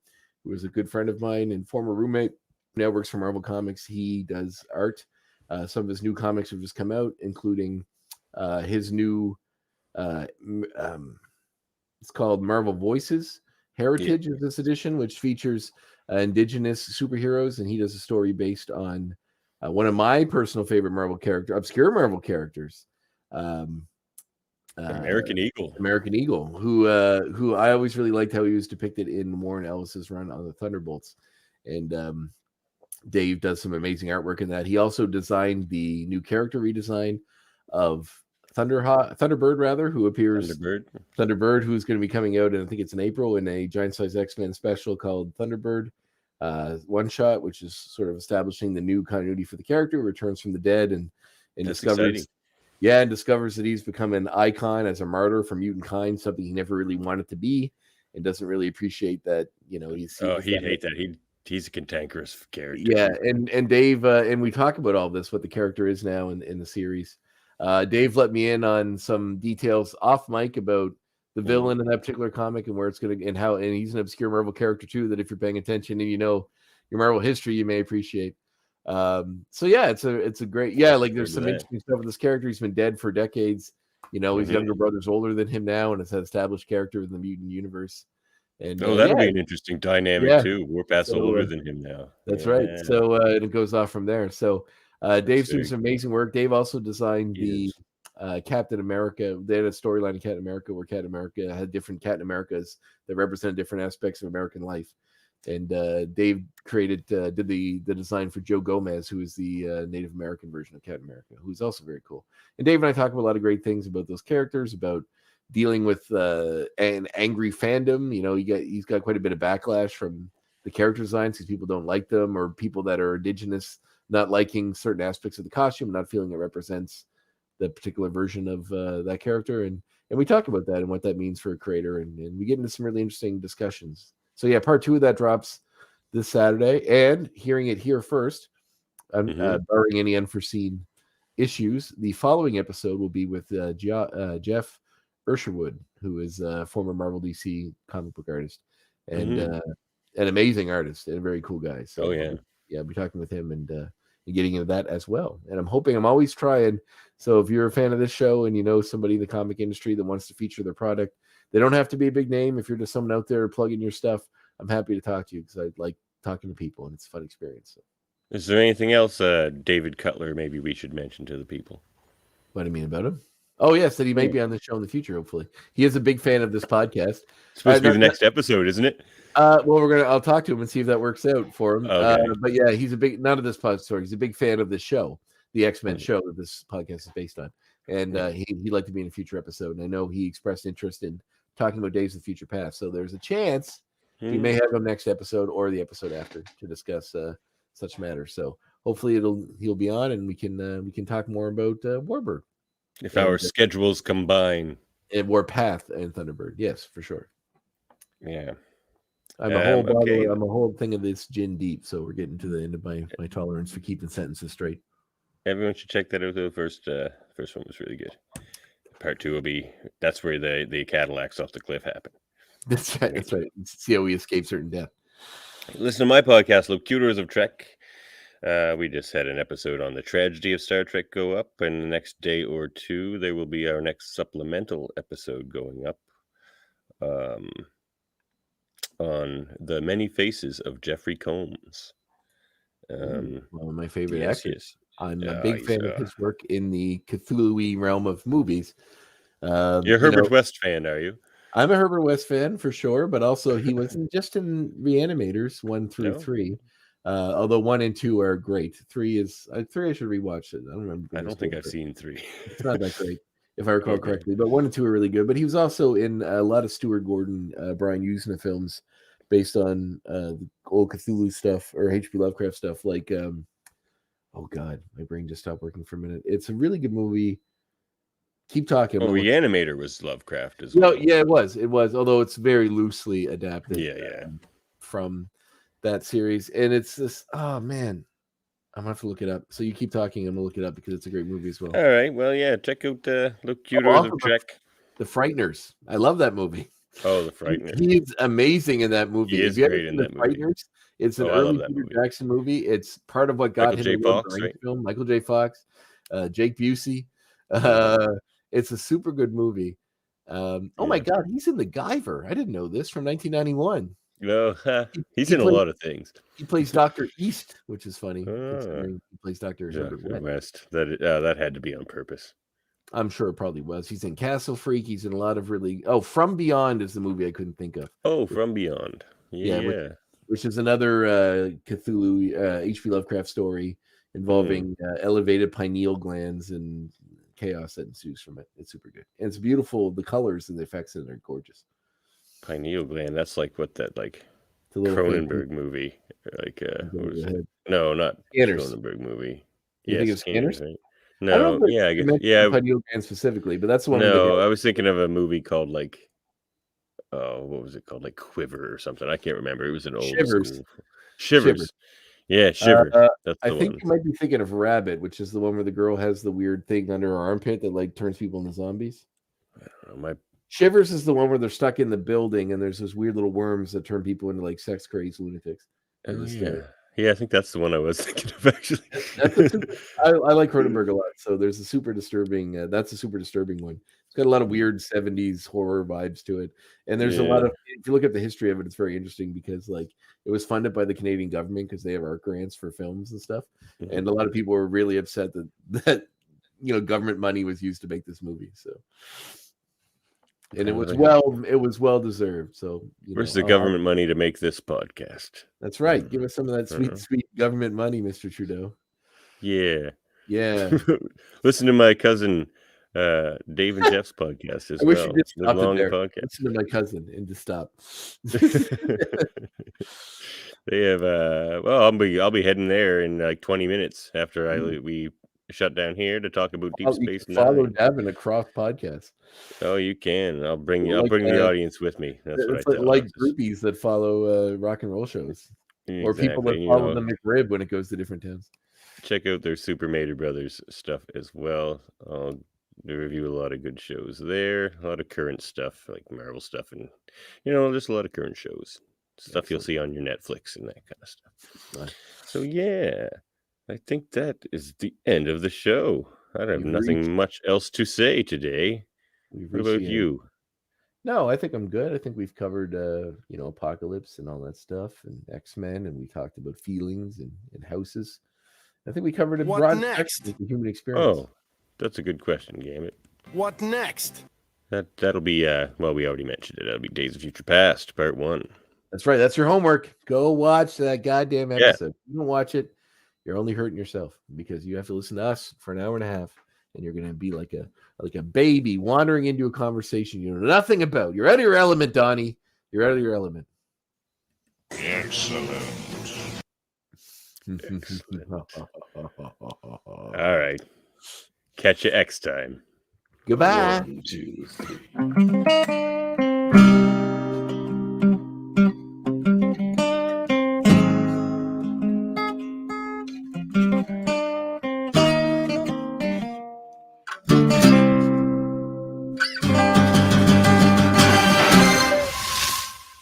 who is a good friend of mine and former roommate. Now works for Marvel Comics. He does art. Some of his new comics have just come out, including his new it's called Marvel Voices Heritage is this edition, which features indigenous superheroes, and he does a story based on one of my personal favorite obscure Marvel characters, American Eagle, who I always really liked how he was depicted in Warren Ellis's run on the Thunderbolts. And Dave does some amazing artwork in that. He also designed the new character redesign of Thunderbird, who appears Thunderbird, who's going to be coming out, and I think it's in April, in a giant size X-Men special called Thunderbird one shot, which is sort of establishing the new continuity for the character, returns from the dead and discovers that he's become an icon as a martyr for mutant kind, something he never really wanted to be. and doesn't really appreciate that. He's he'd hate that. He's a cantankerous character. Yeah, and Dave, and we talk about all this, what the character is now in the series. Dave let me in on some details off mic about the villain in that particular comic and where it's going to, and he's an obscure Marvel character too, that if you're paying attention and your Marvel history, you may appreciate. So yeah, it's a great, like there's some interesting stuff with this character. He's been dead for decades. His younger brother's older than him now, and it's an established character in the mutant universe. And that'll be an interesting dynamic too. Warpath's older than him now. That's right. So it goes off from there. So Dave's doing some amazing work. Dave also designed the Captain America. They had a storyline in Captain America where Captain America had different Captain Americas that represented different aspects of American life. And Dave did the design for Joe Gomez, who is the Native American version of Captain America, who's also very cool. And Dave and I talk about a lot of great things about those characters, about dealing with an angry fandom. He's got quite a bit of backlash from the character designs because people don't like them, or people that are indigenous not liking certain aspects of the costume, not feeling it represents the particular version of that character. And we talk about that and what that means for a creator, and we get into some really interesting discussions. So yeah, part 2 of that drops this Saturday, and hearing it here first, barring any unforeseen issues, the following episode will be with Jeff Ursherwood, who is a former Marvel DC comic book artist and an amazing artist and a very cool guy. So I'll be talking with him and getting into that as well. And I'm always trying. So if you're a fan of this show and you know somebody in the comic industry that wants to feature their product, they don't have to be a big name. If you're just someone out there plugging your stuff, I'm happy to talk to you because I like talking to people and it's a fun experience. So. Is there anything else, David Cutler, maybe we should mention to the people? What do you mean about him? Oh, yes, that he may be on the show in the future, hopefully. He is a big fan of this podcast. It's supposed to be the next episode, isn't it? Well, I'll talk to him and see if that works out for him. Okay. But yeah, he's a big, not of this podcast, sorry, he's a big fan of the show, the X-Men show that this podcast is based on. And he'd like to be in a future episode. And I know he expressed interest in talking about Days of the Future Past. So there's a chance we may have him next episode or the episode after to discuss such matters. So hopefully he'll be on and we can talk more about Warbird. If our schedules combine. And Warpath and Thunderbird. Yes, for sure. Yeah. I'm a whole bottle, I'm a whole thing of this gin deep, so we're getting to the end of my tolerance for keeping sentences straight. Everyone should check that out. The first one was really good. Part 2 will be that's where the Cadillacs off the cliff happen. That's right. That's right. See how we escape certain death. Listen to my podcast, Locutors of Trek. We just had an episode on the tragedy of Star Trek go up, and the next day or two, there will be our next supplemental episode going up on the many faces of Jeffrey Combs. One of my favorite actors. Yes. I'm a big fan of his work in the Cthulhu realm of movies. You're a Herbert West fan, are you? I'm a Herbert West fan for sure, but also he wasn't just in Reanimators 1 through 3. Although 1 and 2 are great. 3 I should rewatch it. I don't remember. I don't think I've seen 3. It's not that great, if I recall correctly. But 1 and 2 are really good. But he was also in a lot of Stuart Gordon, Brian Usna films based on the old Cthulhu stuff or H.P. Lovecraft stuff. Like, oh God, my brain just stopped working for a minute. It's a really good movie. Keep talking. Oh, Reanimator was Lovecraft as well. No, yeah, it was. It was, although it's very loosely adapted. From that series, and it's this. Oh man, I'm gonna have to look it up. So you keep talking, I'm gonna look it up because it's a great movie as well. All right, well, yeah, check out Locutors of Trek. The Frighteners. I love that movie. Oh, The Frighteners. He's amazing in that movie. He is great in that movie. Frighteners, it's an early Peter Jackson movie. It's part of what got him into the film. Michael J. Fox, Jake Busey. It's a super good movie. Oh my God, he's in The Guyver. I didn't know this, from 1991. No, he's in a lot of things. He plays Dr. East, which is funny. He plays Dr. West. That had to be on purpose. I'm sure it probably was. He's in Castle Freak. He's in a lot of really. Oh, From Beyond is the movie I couldn't think of. Oh, From Beyond. Yeah. Which is another Cthulhu, H.P. Lovecraft story involving elevated pineal glands and chaos that ensues from it. It's super good. And it's beautiful. The colors and the effects in it are gorgeous. Pineal gland. That's like what that Cronenberg movie. Like what was it? No, not Scanners. Cronenberg movie. You think of Scanners? Right? No, I guess. Yeah, pineal gland specifically, but that's the one. No, I was thinking of a movie called what was it called? Like Quiver or something. I can't remember. It was an old Shivers. school. Shivers. Yeah, Shiver. That's I the think one. you might be thinking of Rabbit, which is the one where the girl has the weird thing under her armpit that like turns people into zombies. I don't know, Shivers is the one where they're stuck in the building and there's those weird little worms that turn people into like sex crazed lunatics. Yeah, I think that's the one I was thinking of actually. I like Cronenberg a lot, so there's a super disturbing. That's a super disturbing one. It's got a lot of weird '70s horror vibes to it, and there's a lot of. If you look at the history of it, it's very interesting because like it was funded by the Canadian government because they have art grants for films and stuff, and a lot of people were really upset that government money was used to make this movie. So. And it was well deserved. So where's the government money to make this podcast? That's right. Give us some of that sweet government money, Mr. Trudeau. Yeah. Listen to my cousin Dave and Jeff's podcast as well. I wish you just stopped it there. Listen to my cousin and just stop. They have I'll be heading there in like 20 minutes after we shut down here to talk about Deep Space Nine. Follow Davin across podcast. Oh, you can. I'll bring the audience with me. That's what I tell. Like groupies that follow rock and roll shows, or people that follow the McRib when it goes to different towns. Check out their Super Mater Brothers stuff as well. I'll review a lot of good shows there. A lot of current stuff like Marvel stuff, and just a lot of current shows. Stuff you'll see on your Netflix and that kind of stuff. Right. So yeah. I think that is the end of the show. I have nothing much else to say today. What about you? No, I think I'm good. I think we've covered, Apocalypse and all that stuff, and X-Men, and we talked about feelings and houses. I think we covered a broad spectrum of the human experience. Oh, that's a good question, Gambit. What next? That'll be we already mentioned it. That'll be Days of Future Past, Part 1. That's right. That's your homework. Go watch that goddamn episode. If you don't watch it, you're only hurting yourself because you have to listen to us for an hour and a half, and you're going to be like a baby wandering into a conversation you know nothing about. You're out of your element, Donnie. You're out of your element. Excellent. All right. Catch you next time. Goodbye. 1, 2, 3.